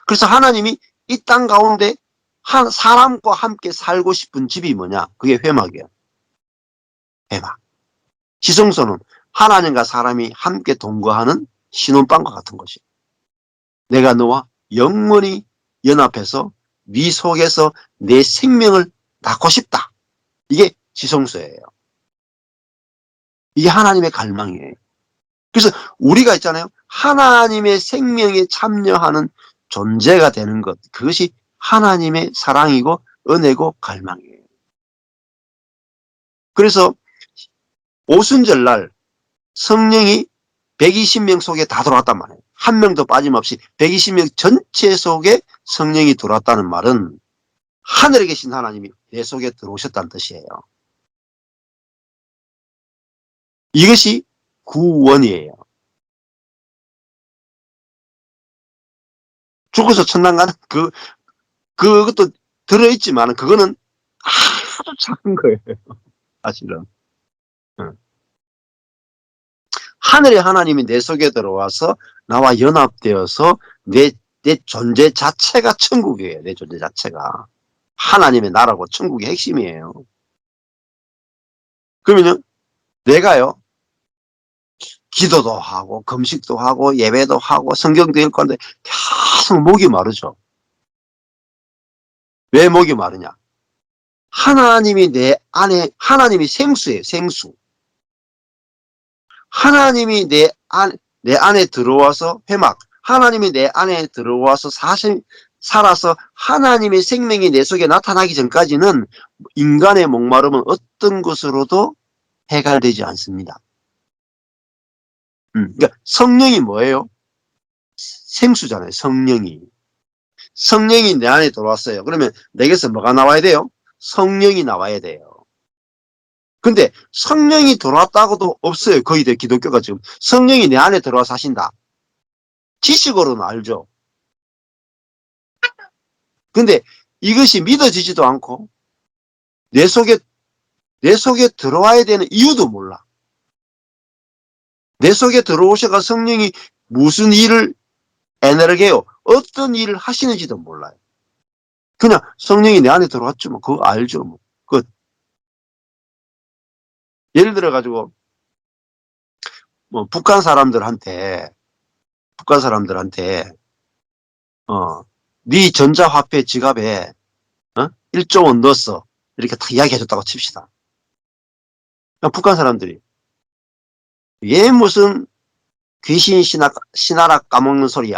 그래서 하나님이 이 땅 가운데 한 사람과 함께 살고 싶은 집이 뭐냐? 그게 회막이에요. 회막. 지성소는 하나님과 사람이 함께 동거하는 신혼방과 같은 것이에요. 내가 너와 영원히 연합해서 네 속에서 내 생명을 낳고 싶다. 이게 지성소예요. 이게 하나님의 갈망이에요. 그래서 우리가 있잖아요. 하나님의 생명에 참여하는 존재가 되는 것. 그것이 하나님의 사랑이고 은혜고 갈망이에요. 그래서 오순절날 성령이 120명 속에 다 들어왔단 말이에요. 한 명도 빠짐없이 120명 전체 속에 성령이 들어왔다는 말은 하늘에 계신 하나님이 내 속에 들어오셨다는 뜻이에요. 이것이 구원이에요. 죽어서 천당 가는 그것도 들어있지만 그거는 아주 작은 거예요. 사실은. 하늘의 하나님이 내 속에 들어와서 나와 연합되어서 내 존재 자체가 천국이에요. 내 존재 자체가. 하나님의 나라고 천국의 핵심이에요. 그러면요, 내가요, 기도도 하고, 금식도 하고, 예배도 하고, 성경도 읽고 하는데 계속 목이 마르죠. 왜 목이 마르냐? 하나님이 내 안에, 하나님이 생수예요, 생수. 하나님이 내 안에 들어와서 회막, 하나님이 내 안에 들어와서 살아서 하나님의 생명이 내 속에 나타나기 전까지는 인간의 목마름은 어떤 것으로도 해결되지 않습니다. 그러니까 성령이 뭐예요? 생수잖아요. 성령이 내 안에 들어왔어요. 그러면 내게서 뭐가 나와야 돼요? 성령이 나와야 돼요. 근데 성령이 들어왔다고도 없어요. 거의 기독교가 지금 성령이 내 안에 들어와 사신다. 지식으로는 알죠. 근데 이것이 믿어지지도 않고 내 속에 내 속에 들어와야 되는 이유도 몰라. 내 속에 들어오셔가 성령이 무슨 일을 에너게요. 어떤 일을 하시는지도 몰라요. 그냥 성령이 내 안에 들어왔죠. 뭐 그거 알죠. 뭐. 예를 들어 가지고 뭐 북한 사람들한테 네 전자화폐 지갑에 1조 원 넣었어. 이렇게 다 이야기해줬다고 칩시다. 북한 사람들이 얘 무슨 귀신 신하락 까먹는 소리야.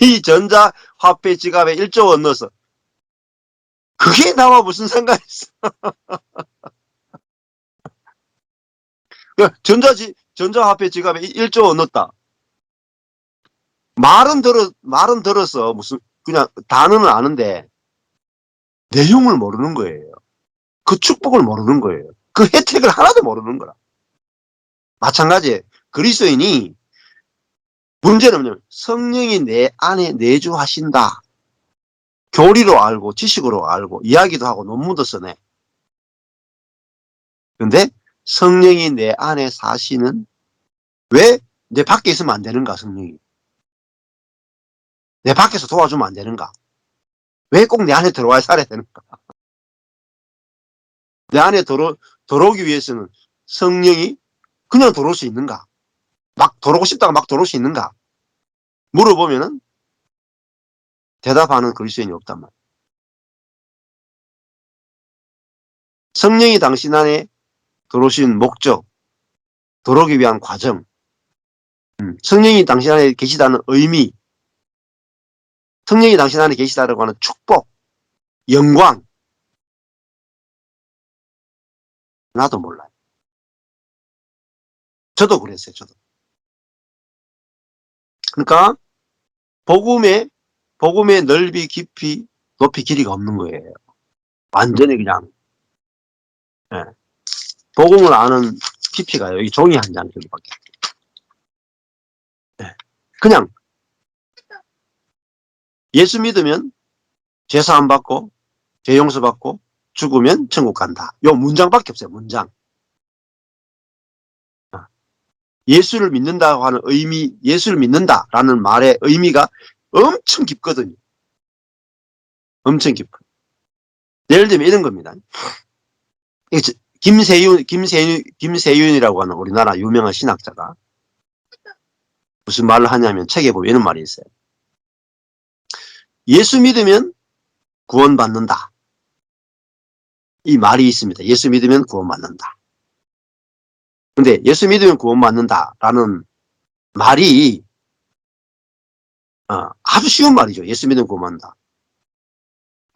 네 전자화폐 지갑에 1조 원 넣었어. 그게 나와 무슨 상관이 있어. 전자화폐 지갑에 1조 원 넣었다. 말은 들었어. 무슨, 그냥 단어는 아는데, 내용을 모르는 거예요. 그 축복을 모르는 거예요. 그 혜택을 하나도 모르는 거라. 마찬가지에 그리스도인이 문제는 뭐냐면 성령이 내 안에 내주하신다. 교리로 알고 지식으로 알고 이야기도 하고 논문도 써내. 근데 성령이 내 안에 사시는 왜 내 밖에 있으면 안 되는가 성령이. 내 밖에서 도와주면 안 되는가. 왜 꼭 내 안에 들어와야 살아야 되는가. 내 안에 들어오기 위해서는 성령이 그냥 들어올 수 있는가. 막 들어오고 싶다가 막 들어올 수 있는가. 물어보면은 대답하는 그리스도인이 없단 말이야. 성령이 당신 안에 들어오신 목적, 들어오기 위한 과정, 성령이 당신 안에 계시다는 의미, 성령이 당신 안에 계시다라고 하는 축복, 영광, 나도 몰라요. 저도 그랬어요, 저도. 그러니까, 복음의 넓이, 깊이, 높이, 길이가 없는 거예요. 완전히 그냥, 예. 복음을 아는 깊이가 여기 종이 한 장 정도밖에. 예. 그냥, 예수 믿으면 제사 안 받고, 죄 용서 받고, 죽으면 천국 간다. 요 문장밖에 없어요, 문장. 예수를 믿는다고 하는 의미, 예수를 믿는다라는 말의 의미가 엄청 깊거든요. 엄청 깊어요. 예를 들면 이런 겁니다. 김세윤이라고 하는 우리나라 유명한 신학자가 무슨 말을 하냐면 책에 보면 이런 말이 있어요. 예수 믿으면 구원받는다. 이 말이 있습니다. 예수 믿으면 구원받는다. 근데 예수 믿으면 구원받는다라는 말이 아주 쉬운 말이죠. 예수 믿으면 구원받는다.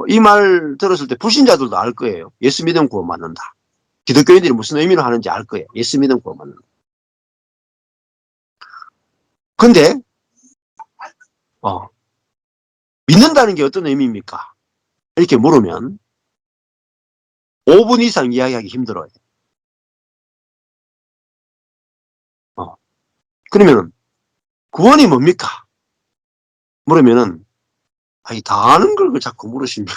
이 말 들었을 때 불신자들도 알 거예요. 예수 믿으면 구원받는다. 기독교인들이 무슨 의미로 하는지 알 거예요. 예수 믿으면 구원받는다. 근데 믿는다는 게 어떤 의미입니까? 이렇게 물으면 5분 이상 이야기하기 힘들어요. 그러면 구원이 뭡니까? 물으면은 다 아는 걸 자꾸 물으십니다.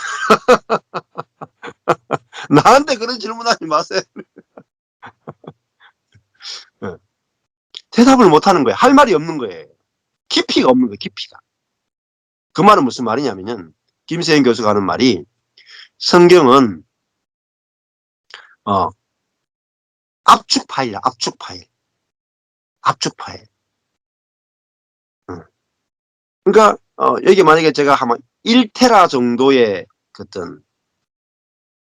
나한테 그런 질문하지 마세요. 대답을 못하는 거예요. 할 말이 없는 거예요. 깊이가 없는 거예요. 깊이가. 그 말은 무슨 말이냐면은 김세현 교수가 하는 말이 성경은 압축 파일이야. 압축 파일. 압축 파일. 그러니까 여기 만약에 제가 한번 1테라 정도의 어떤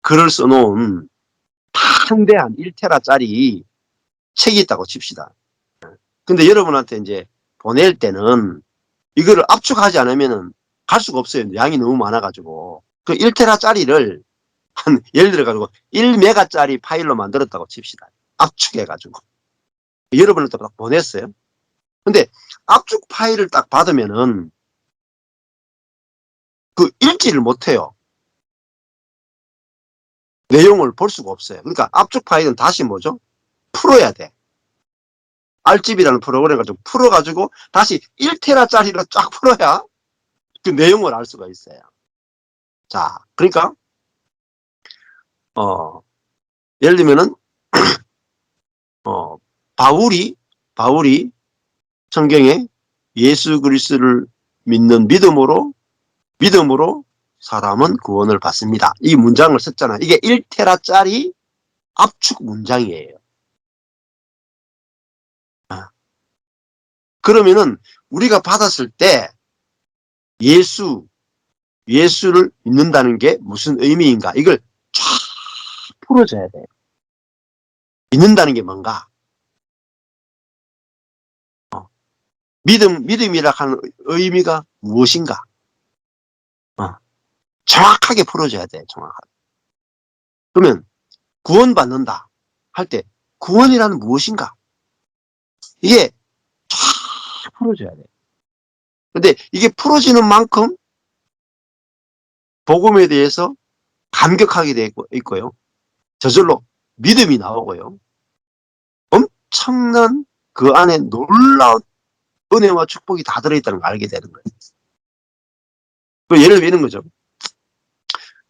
글을 써놓은 방대한 1테라짜리 책이 있다고 칩시다. 근데 여러분한테 이제 보낼 때는 이거를 압축하지 않으면은 갈 수가 없어요. 양이 너무 많아가지고. 그 1테라짜리를 예를 들어가지고 1메가짜리 파일로 만들었다고 칩시다. 압축해가지고. 여러분한테 딱 보냈어요. 근데 압축 파일을 딱 받으면은 그 읽지를 못해요. 내용을 볼 수가 없어요. 그러니까 압축 파일은 다시 뭐죠? 풀어야 돼. RGB라는 프로그램을 가지고 풀어가지고 다시 1테라짜리로 쫙 풀어야 그 내용을 알 수가 있어요. 자, 그러니까 어, 예를 들면은, 어, 바울이 성경에 예수 그리스도를 믿는 믿음으로 사람은 구원을 받습니다. 이 문장을 썼잖아요. 이게 1테라짜리 압축 문장이에요. 아, 그러면은 우리가 받았을 때 예수를 믿는다는 게 무슨 의미인가? 이걸 쫙 풀어줘야 돼요. 믿는다는 게 뭔가? 믿음이라 하는 의미가 무엇인가? 어, 정확하게 풀어줘야 돼, 정확하게. 그러면 구원받는다 할 때 구원이라는 무엇인가? 이게 쫙 풀어줘야 돼. 근데 이게 풀어지는 만큼 복음에 대해서 감격하게 돼 있고요. 저절로 믿음이 나오고요. 엄청난 그 안에 놀라운 은혜와 축복이 다 들어있다는 걸 알게 되는 거예요. 예를 들면 이런 거죠.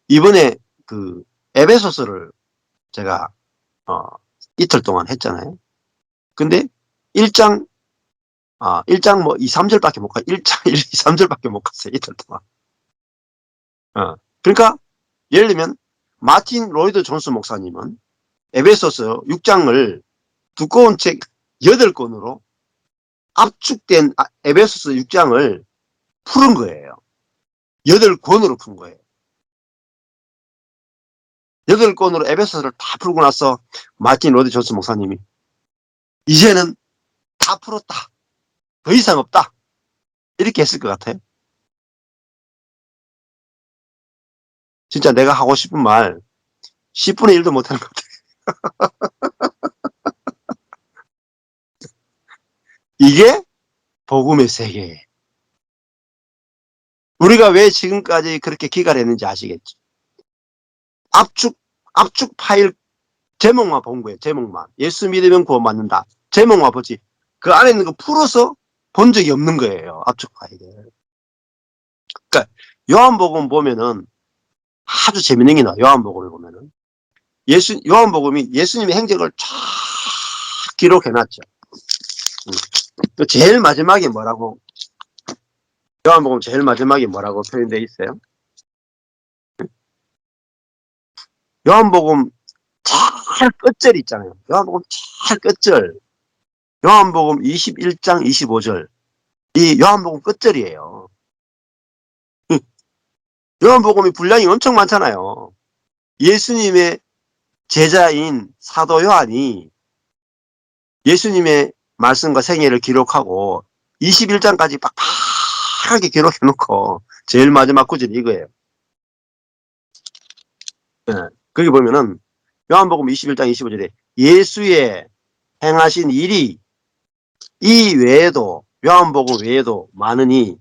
이번에 그 에베소서를 제가 이틀 동안 했잖아요. 근데 1장 1장 뭐 2, 3절밖에 못 가. 1장 1, 2, 3절밖에 못 갔어요. 이틀 동안. 그러니까 예를 들면 마틴 로이드 존스 목사님은 에베소서 6장을 두꺼운 책 8권으로 압축된 에베소서 6장을 푸른 거예요. 8권으로 푼 거예요. 8권으로 에베소서를 다 풀고 나서 마틴 로이드 존스 목사님이 이제는 다 풀었다. 더 이상 없다. 이렇게 했을 것 같아요. 진짜 내가 하고 싶은 말 10분의 1도 못하는 것 같아요. 이게 복음의 세계예요. 우리가 왜 지금까지 그렇게 기갈했는지 아시겠죠? 압축, 압축 파일 제목만 본 거예요. 제목만. 예수 믿으면 구원받는다. 제목만 보지. 그 안에 있는 거 풀어서 본 적이 없는 거예요. 압축 파일을. 그러니까 요한복음 보면은 아주 재밌는 게 나와요. 요한복음을 보면은. 요한복음이 예수님의 행적을 쫙 기록해놨죠. 또 제일 마지막에 뭐라고, 요한복음 제일 마지막에 뭐라고 표현되어 있어요? 요한복음 잘 끝절 있잖아요. 요한복음 잘 끝절. 요한복음 21장 25절. 이 요한복음 끝절이에요. 요한복음이 분량이 엄청 많잖아요. 예수님의 제자인 사도 요한이 예수님의 말씀과 생애를 기록하고 21장까지 빡빡하게 기록해놓고 제일 마지막 구절이 이거예요. 네. 거기 보면은 요한복음 21장 25절에 예수의 행하신 일이 이 외에도 요한복음 외에도 많으니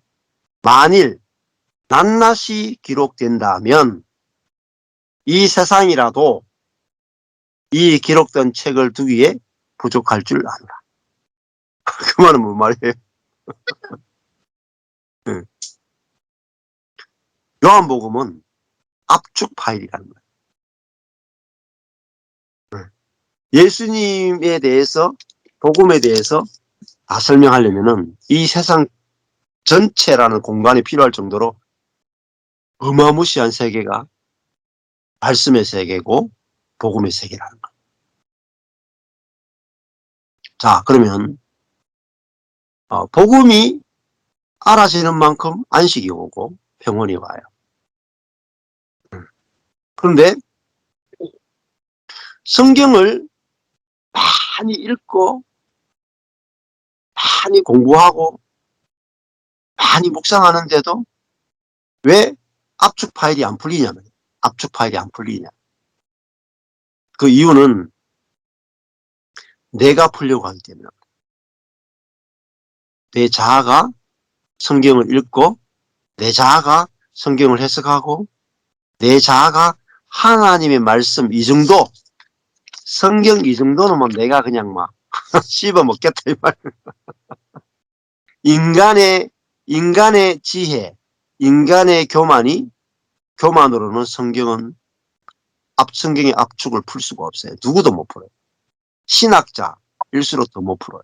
만일 낱낱이 기록된다면 이 세상이라도 이 기록된 책을 두기에 부족할 줄 아노라. 그 말은 뭔 말이에요? 네. 요한복음은 압축 파일이라는 거예요. 예수님에 대해서 복음에 대해서 다 설명하려면은 이 세상 전체라는 공간이 필요할 정도로 어마무시한 세계가 말씀의 세계고 복음의 세계라는 거예요. 자, 그러면 복음이 알아지는 만큼 안식이 오고 평온이 와요. 그런데 성경을 많이 읽고 많이 공부하고 많이 묵상하는데도 왜 압축 파일이 안 풀리냐면 압축 파일이 안 풀리냐. 그 이유는 내가 풀려고 하기 때문에 내 자아가 성경을 읽고 내 자아가 성경을 해석하고 내 자아가 하나님의 말씀 이 정도 성경 이 정도는 뭐 내가 그냥 막 씹어 먹겠다 이 말. 인간의 지혜, 인간의 교만으로는 성경은 성경의 압축을 풀 수가 없어요. 누구도 못 풀어요. 신학자일수록 더 못 풀어요.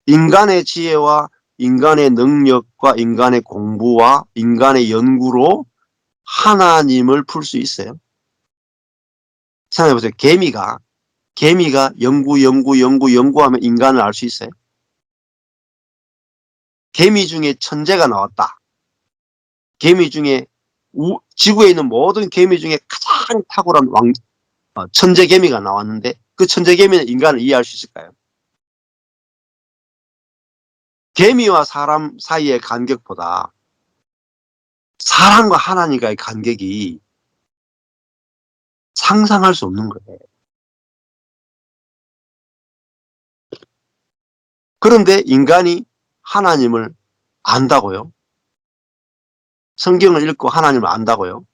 인간의 지혜와 인간의 능력과 인간의 공부와 인간의 연구로 하나님을 풀 수 있어요. 생각해보세요. 개미가 연구하면 인간을 알 수 있어요? 개미 중에 천재가 나왔다. 개미 중에 지구에 있는 모든 개미 중에 가장 탁월한 천재 개미가 나왔는데 그 천재 개미는 인간을 이해할 수 있을까요? 개미와 사람 사이의 간격보다 사람과 하나님과의 간격이 상상할 수 없는 거예요. 그런데 인간이 하나님을 안다고요? 성경을 읽고 하나님을 안다고요?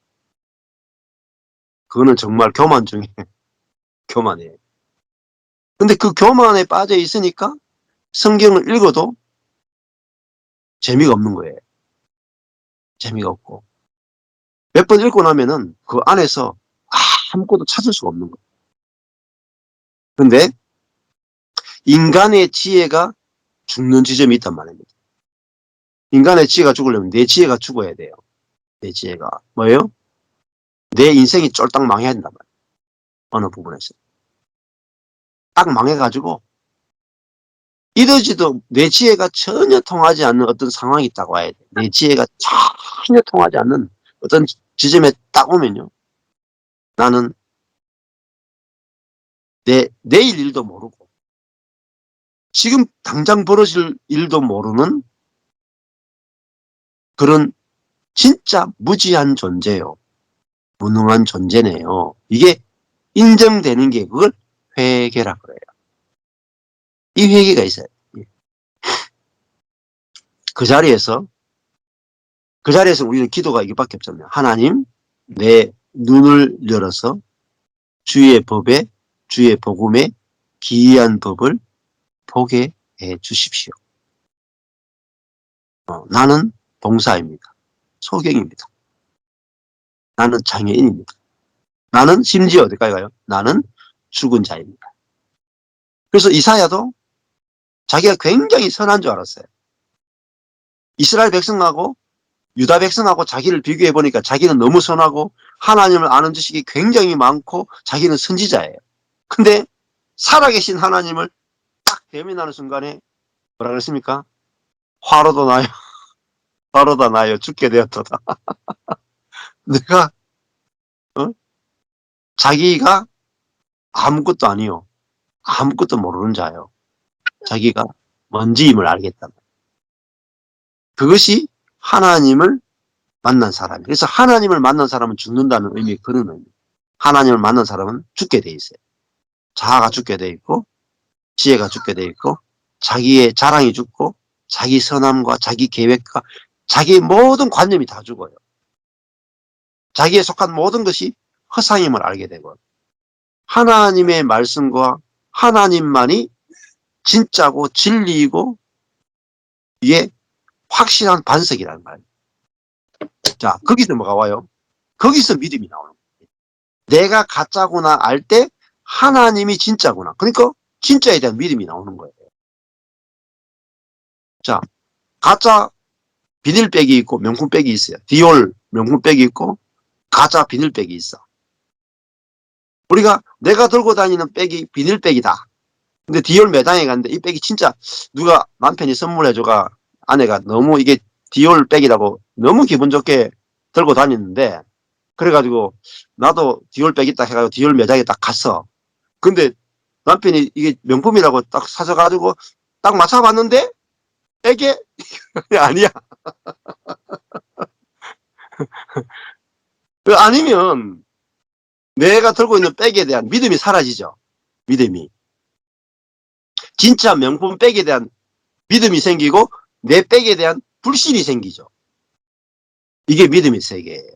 그거는 정말 교만 중에 교만이에요. 근데 그 교만에 빠져 있으니까 성경을 읽어도 재미가 없는 거예요. 재미가 없고. 몇 번 읽고 나면은 그 안에서 아무것도 찾을 수가 없는 거예요. 근데 인간의 지혜가 죽는 지점이 있단 말입니다. 인간의 지혜가 죽으려면 내 지혜가 죽어야 돼요. 내 지혜가. 뭐예요? 내 인생이 쫄딱 망해야 된단 말이에요. 어느 부분에서. 딱 망해가지고 이러지도 내 지혜가 전혀 통하지 않는 어떤 상황이 있다고 해야 돼. 내 지혜가 전혀 통하지 않는 어떤 지점에 딱 오면요. 나는 내일 일도 모르고 지금 당장 벌어질 일도 모르는 그런 진짜 무지한 존재요. 무능한 존재네요. 이게 인정되는 게 그걸 회개라 그래요. 이 회개가 있어요. 그 자리에서 우리는 기도가 이게밖에 없잖아요. 하나님, 내 눈을 열어서 주의 법에, 주의 복음에 기이한 법을 보게 해 주십시오. 나는 봉사입니다. 소경입니다. 나는 장애인입니다. 나는 심지어 어디까지 가요? 나는 죽은 자입니다. 그래서 이사야도 자기가 굉장히 선한 줄 알았어요. 이스라엘 백성하고 유다 백성하고 자기를 비교해 보니까 자기는 너무 선하고 하나님을 아는 지식이 굉장히 많고 자기는 선지자예요. 근데 살아계신 하나님을 딱 대면하는 순간에 뭐라 그랬습니까? 화로도 나요. 화로다 나요. 죽게 되었도다. 내가 자기가 아무것도 아니요. 아무것도 모르는 자요. 자기가 뭔지임을 알겠다. 그것이 하나님을 만난 사람이에요. 그래서 하나님을 만난 사람은 죽는다는 의미, 그런 의미. 하나님을 만난 사람은 죽게 돼 있어요. 자아가 죽게 돼 있고, 지혜가 죽게 돼 있고, 자기의 자랑이 죽고, 자기 선함과 자기 계획과 자기의 모든 관념이 다 죽어요. 자기에 속한 모든 것이 허상임을 알게 되고, 하나님의 말씀과 하나님만이 진짜고 진리이고, 이게 확실한 반석이라는 말이에요. 자, 거기서 뭐가 와요? 거기서 믿음이 나오는 거예요. 내가 가짜구나 알 때 하나님이 진짜구나. 그러니까 진짜에 대한 믿음이 나오는 거예요. 자, 가짜 비닐백이 있고 명품백이 있어요. 디올 명품백이 있고 가짜 비닐백이 있어. 우리가 내가 들고 다니는 백이 비닐백이다. 근데 디올 매장에 갔는데 이 백이 진짜 누가 남편이 선물해줘가 아내가 너무 이게 디올 백이라고 너무 기분 좋게 들고 다니는데 그래가지고 나도 디올 백 있다 해가지고 디올 매장에 딱 갔어. 근데 남편이 이게 명품이라고 딱 사줘가지고 딱 맞춰봤는데 백에 아니야. 아니면 내가 들고 있는 백에 대한 믿음이 사라지죠. 믿음이. 진짜 명품 백에 대한 믿음이 생기고 내 백에 대한 불신이 생기죠. 이게 믿음의 세계예요.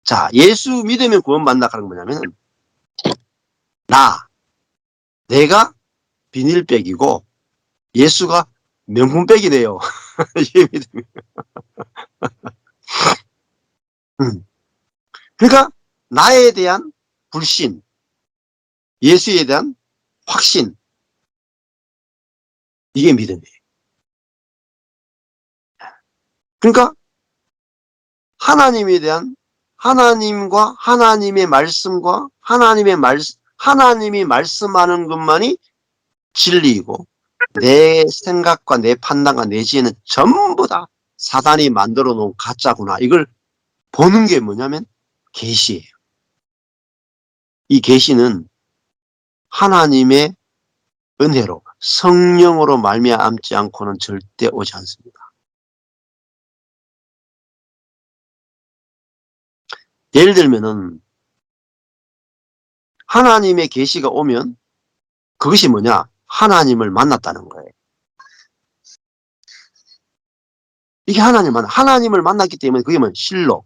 자, 예수 믿으면 구원받는다 하는 건 뭐냐면 내가 비닐백이고 예수가 명품백이네요. 이게 믿음이에요. 그러니까 나에 대한 불신, 예수에 대한 확신, 이게 믿음이에요. 그러니까 하나님에 대한 하나님과 하나님의 말씀과 하나님이 말씀하는 것만이 진리이고 내 생각과 내 판단과 내 지혜는 전부 다 사단이 만들어 놓은 가짜구나. 이걸 보는 게 뭐냐면 계시예요. 이 계시는 하나님의 은혜로 성령으로 말미암지 않고는 절대 오지 않습니다. 예를 들면은 하나님의 계시가 오면 그것이 뭐냐? 하나님을 만났다는 거예요. 이게 하나님을 만났기 때문에 그게 뭐 실로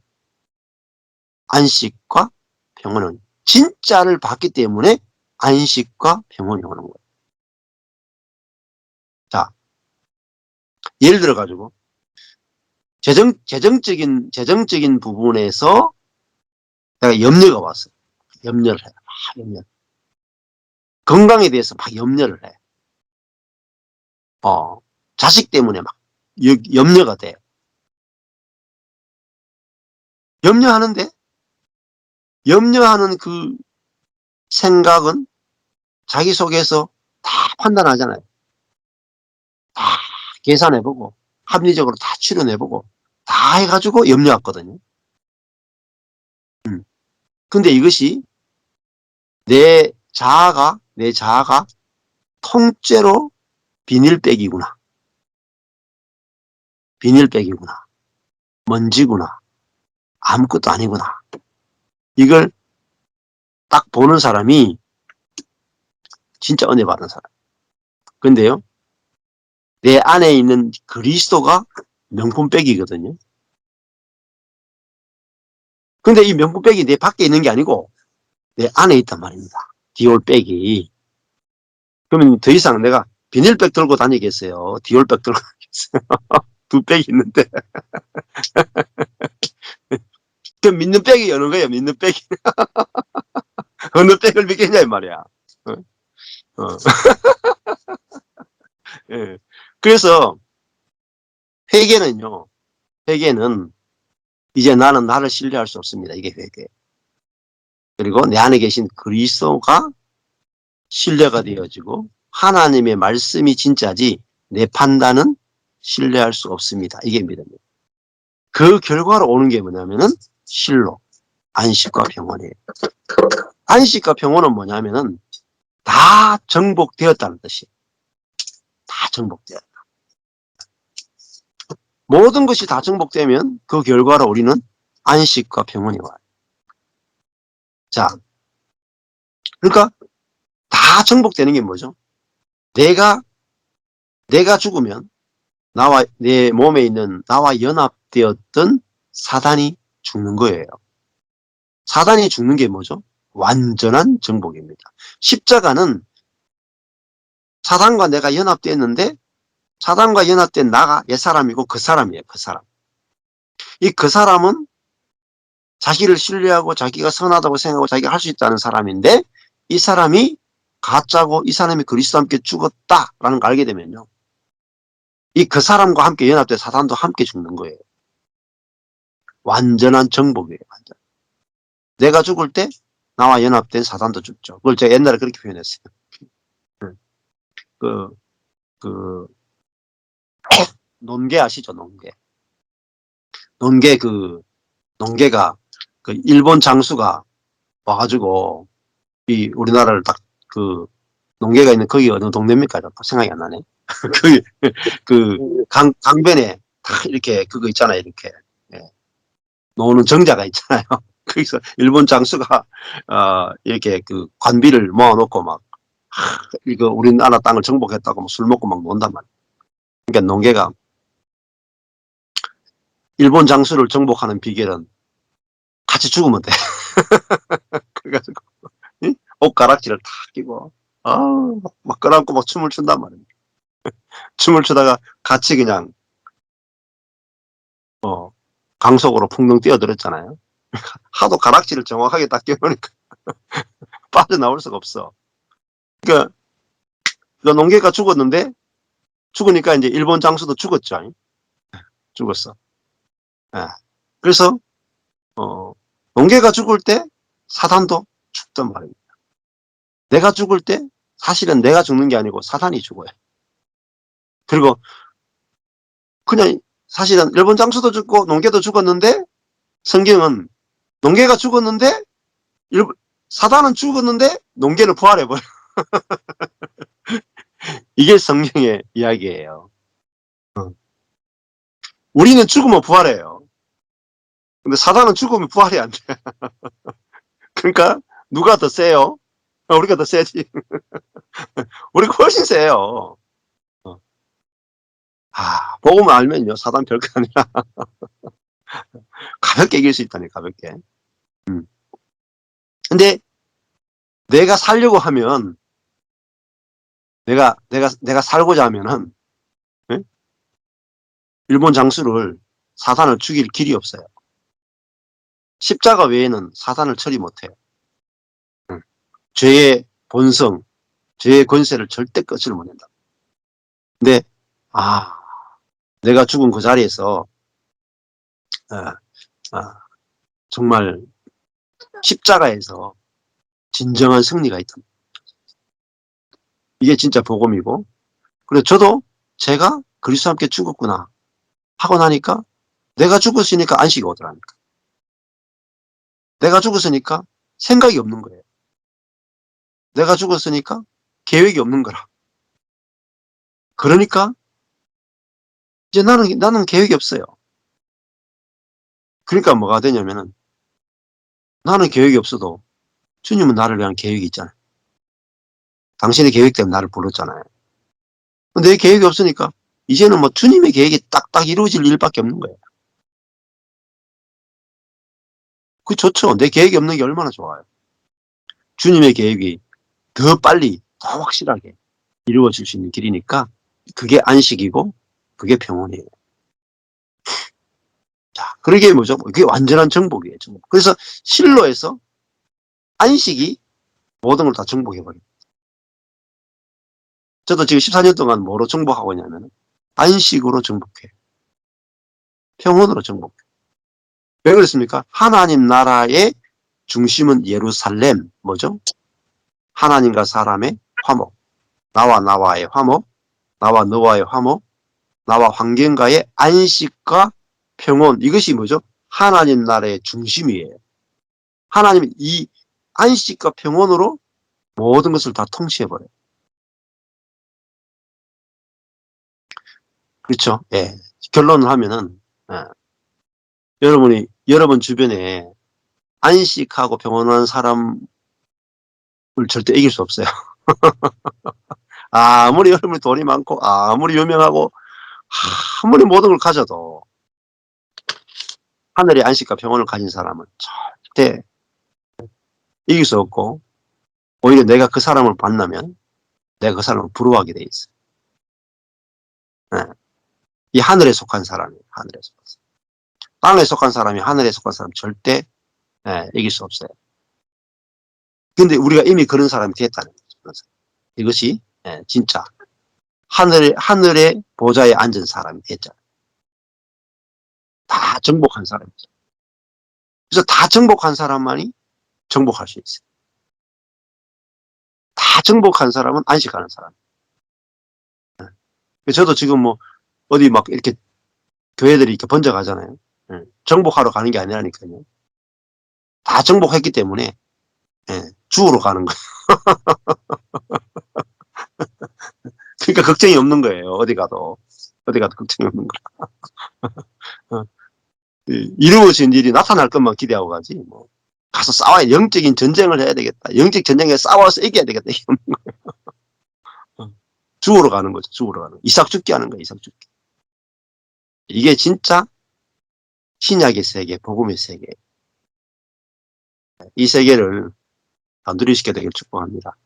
안식과 평온은 진짜를 봤기 때문에 안식과 평온이 오는 거예요. 자, 예를 들어 가지고 재정적인 부분에서 내가 염려가 왔어요. 염려를 해. 염려. 건강에 대해서 막 염려를 해. 자식 때문에 막 염려가 돼. 염려하는데 염려하는 그 생각은 자기 속에서 다 판단하잖아요. 다 계산해보고 합리적으로 다 추론해보고 다 해가지고 염려했거든요. 근데 이것이 내 자아가 통째로 비닐백이구나. 비닐백이구나. 먼지구나. 아무것도 아니구나. 이걸 딱 보는 사람이 진짜 은혜 받은 사람. 근데요, 내 안에 있는 그리스도가 명품백이거든요. 근데 이 명품백이 내 밖에 있는 게 아니고 내 안에 있단 말입니다. 디올백이. 그러면 더 이상 내가 비닐백 들고 다니겠어요? 디올백 들고 다니겠어요? 두 백이 있는데. 그 믿는 백이 여는 거예요, 믿는 백이. 어느 백을 믿겠냐, 이 말이야. 어? 어. 예. 그래서 회개는 이제 나는 나를 신뢰할 수 없습니다. 이게 회개. 그리고 내 안에 계신 그리스도가 신뢰가 되어지고 하나님의 말씀이 진짜지 내 판단은 신뢰할 수 없습니다. 이게 믿음이에요. 그 결과로 오는 게 뭐냐면은 실로 안식과 평온이에요. 안식과 평온은 뭐냐면은 다 정복되었다는 뜻이에요. 다 정복되었다. 모든 것이 다 정복되면 그 결과로 우리는 안식과 평온이 와요. 자, 그러니까 다 정복되는 게 뭐죠? 내가 죽으면 내 몸에 있는 나와 연합되었던 사단이 죽는 거예요. 사단이 죽는 게 뭐죠? 완전한 정복입니다. 십자가는 사단과 내가 연합됐는데 사단과 연합된 나가 옛사람이고 그 사람이에요. 그 사람. 그 사람은 자기를 신뢰하고 자기가 선하다고 생각하고 자기가 할 수 있다는 사람인데 이 사람이 가짜고 이 사람이 그리스도와 함께 죽었다라는 걸 알게 되면요. 그 사람과 함께 연합된 사단도 함께 죽는 거예요. 완전한 정복이에요. 완전. 내가 죽을 때 나와 연합된 사단도 죽죠. 그걸 제가 옛날에 그렇게 표현했어요. 그, 그, 논개 아시죠? 논개. 논개가 일본 장수가 와가지고 우리나라를 딱 논개가 있는 거기 어느 동네입니까? 생각이 안 나네. 강변에 다 이렇게 그거 있잖아요. 이렇게. 예. 노는 정자가 있잖아요. 거기서 일본 장수가 이렇게 관비를 모아놓고 막 이거 우리나라 땅을 정복했다고 술 먹고 막 논단 말이에요. 그러니까 논개가 일본 장수를 정복하는 비결은 같이 죽으면 돼. 그래가지고 옷가락지를 다 끼고 막 끌어안고 막 춤을 춘단 말이에요. 춤을 추다가 같이 그냥 강속으로 풍덩 뛰어들었잖아요. 하도 가락지를 정확하게 딱 껴놓으니까 빠져나올 수가 없어. 그러니까 그 농개가 죽으니까 이제 일본 장수도 죽었죠. 죽었어. 예. 그래서 농개가 죽을 때 사단도 죽단 말입니다. 내가 죽을 때 사실은 내가 죽는 게 아니고 사단이 죽어요. 그리고 그냥 사실은 일본 장수도 죽고 농개도 죽었는데 성경은 농개가 죽었는데 사단은 죽었는데 농개를 부활해버려. 이게 성경의 이야기예요. 우리는 죽으면 부활해요. 근데 사단은 죽으면 부활이 안 돼. 그러니까 누가 더 세요? 우리가 더 세지. 우리가 훨씬 세요. 복음을 알면요. 사단 별거 아니라 가볍게 이길 수 있다니, 가볍게. 근데 내가 살려고 하면, 내가 살고자 하면은, 예? 일본 장수를, 사단을 죽일 길이 없어요. 십자가 외에는 사단을 처리 못해요. 죄의 본성, 죄의 권세를 절대 끄지를 못한다. 근데, 내가 죽은 그 자리에서, 아, 아, 정말 십자가에서 진정한 승리가 있다. 이게 진짜 복음이고, 그래서 저도 제가 그리스도와 함께 죽었구나 하고 나니까 내가 죽었으니까 안식이 오더라니까. 내가 죽었으니까 생각이 없는 거예요. 내가 죽었으니까 계획이 없는 거라. 그러니까 이제 나는 계획이 없어요. 그러니까 뭐가 되냐면은 나는 계획이 없어도 주님은 나를 위한 계획이 있잖아요. 당신의 계획 때문에 나를 불렀잖아요. 내 계획이 없으니까 이제는 뭐 주님의 계획이 딱딱 이루어질 일밖에 없는 거예요. 그 좋죠. 내 계획이 없는 게 얼마나 좋아요. 주님의 계획이 더 빨리, 더 확실하게 이루어질 수 있는 길이니까 그게 안식이고 그게 평온이에요. 자, 그러게 뭐죠? 그게 완전한 정복이에요. 정복. 그래서 실로에서 안식이 모든 걸 다 정복해버립니다. 저도 지금 14년 동안 뭐로 정복하고 있냐면 안식으로 정복해요. 평온으로 정복해요. 왜 그렇습니까? 하나님 나라의 중심은 예루살렘, 뭐죠? 하나님과 사람의 화목, 나와의 화목, 나와 너와의 화목, 나와 환경과의 안식과 평온, 이것이 뭐죠? 하나님 나라의 중심이에요. 하나님은 이 안식과 평온으로 모든 것을 다 통치해버려요. 그렇죠? 예. 결론을 하면은, 예. 여러분 주변에 안식하고 평온한 사람을 절대 이길 수 없어요. 아무리 여러분이 돈이 많고, 아무리 유명하고, 아무리 모든 걸 가져도, 하늘의 안식과 평온을 가진 사람은 절대 이길 수 없고, 오히려 내가 그 사람을 만나면, 내가 그 사람을 부러워하게 돼 있어요. 예. 이 하늘에 속한 사람이에요. 하늘에 속한 사람. 땅에 속한 사람이 하늘에 속한 사람 절대 이길 수 없어요. 근데 우리가 이미 그런 사람이 됐다는 거죠. 이것이 진짜 하늘의 보좌에 앉은 사람이 됐잖아요. 다 정복한 사람이죠. 그래서 다 정복한 사람만이 정복할 수 있어요. 다 정복한 사람은 안식하는 사람. 저도 지금 뭐 어디 막 이렇게 교회들이 이렇게 번져가잖아요. 정복하러 가는 게 아니라니까요. 다 정복했기 때문에 주우러 가는 거예요. 그러니까 걱정이 없는 거예요. 어디 가도 걱정이 없는 거예요. 이루어진 일이 나타날 것만 기대하고 가지. 뭐 가서 싸워야 영적인 전쟁을 해야 되겠다. 영적 전쟁에 싸워서 이겨야 되겠다. 이게 없는 거예요. 주우러 가는 거죠. 주우러 가는 거. 이삭 죽기 하는 거예요. 이삭 죽기. 이게 진짜 신약의 세계, 복음의 세계. 이 세계를 누리시게 되길 축복합니다.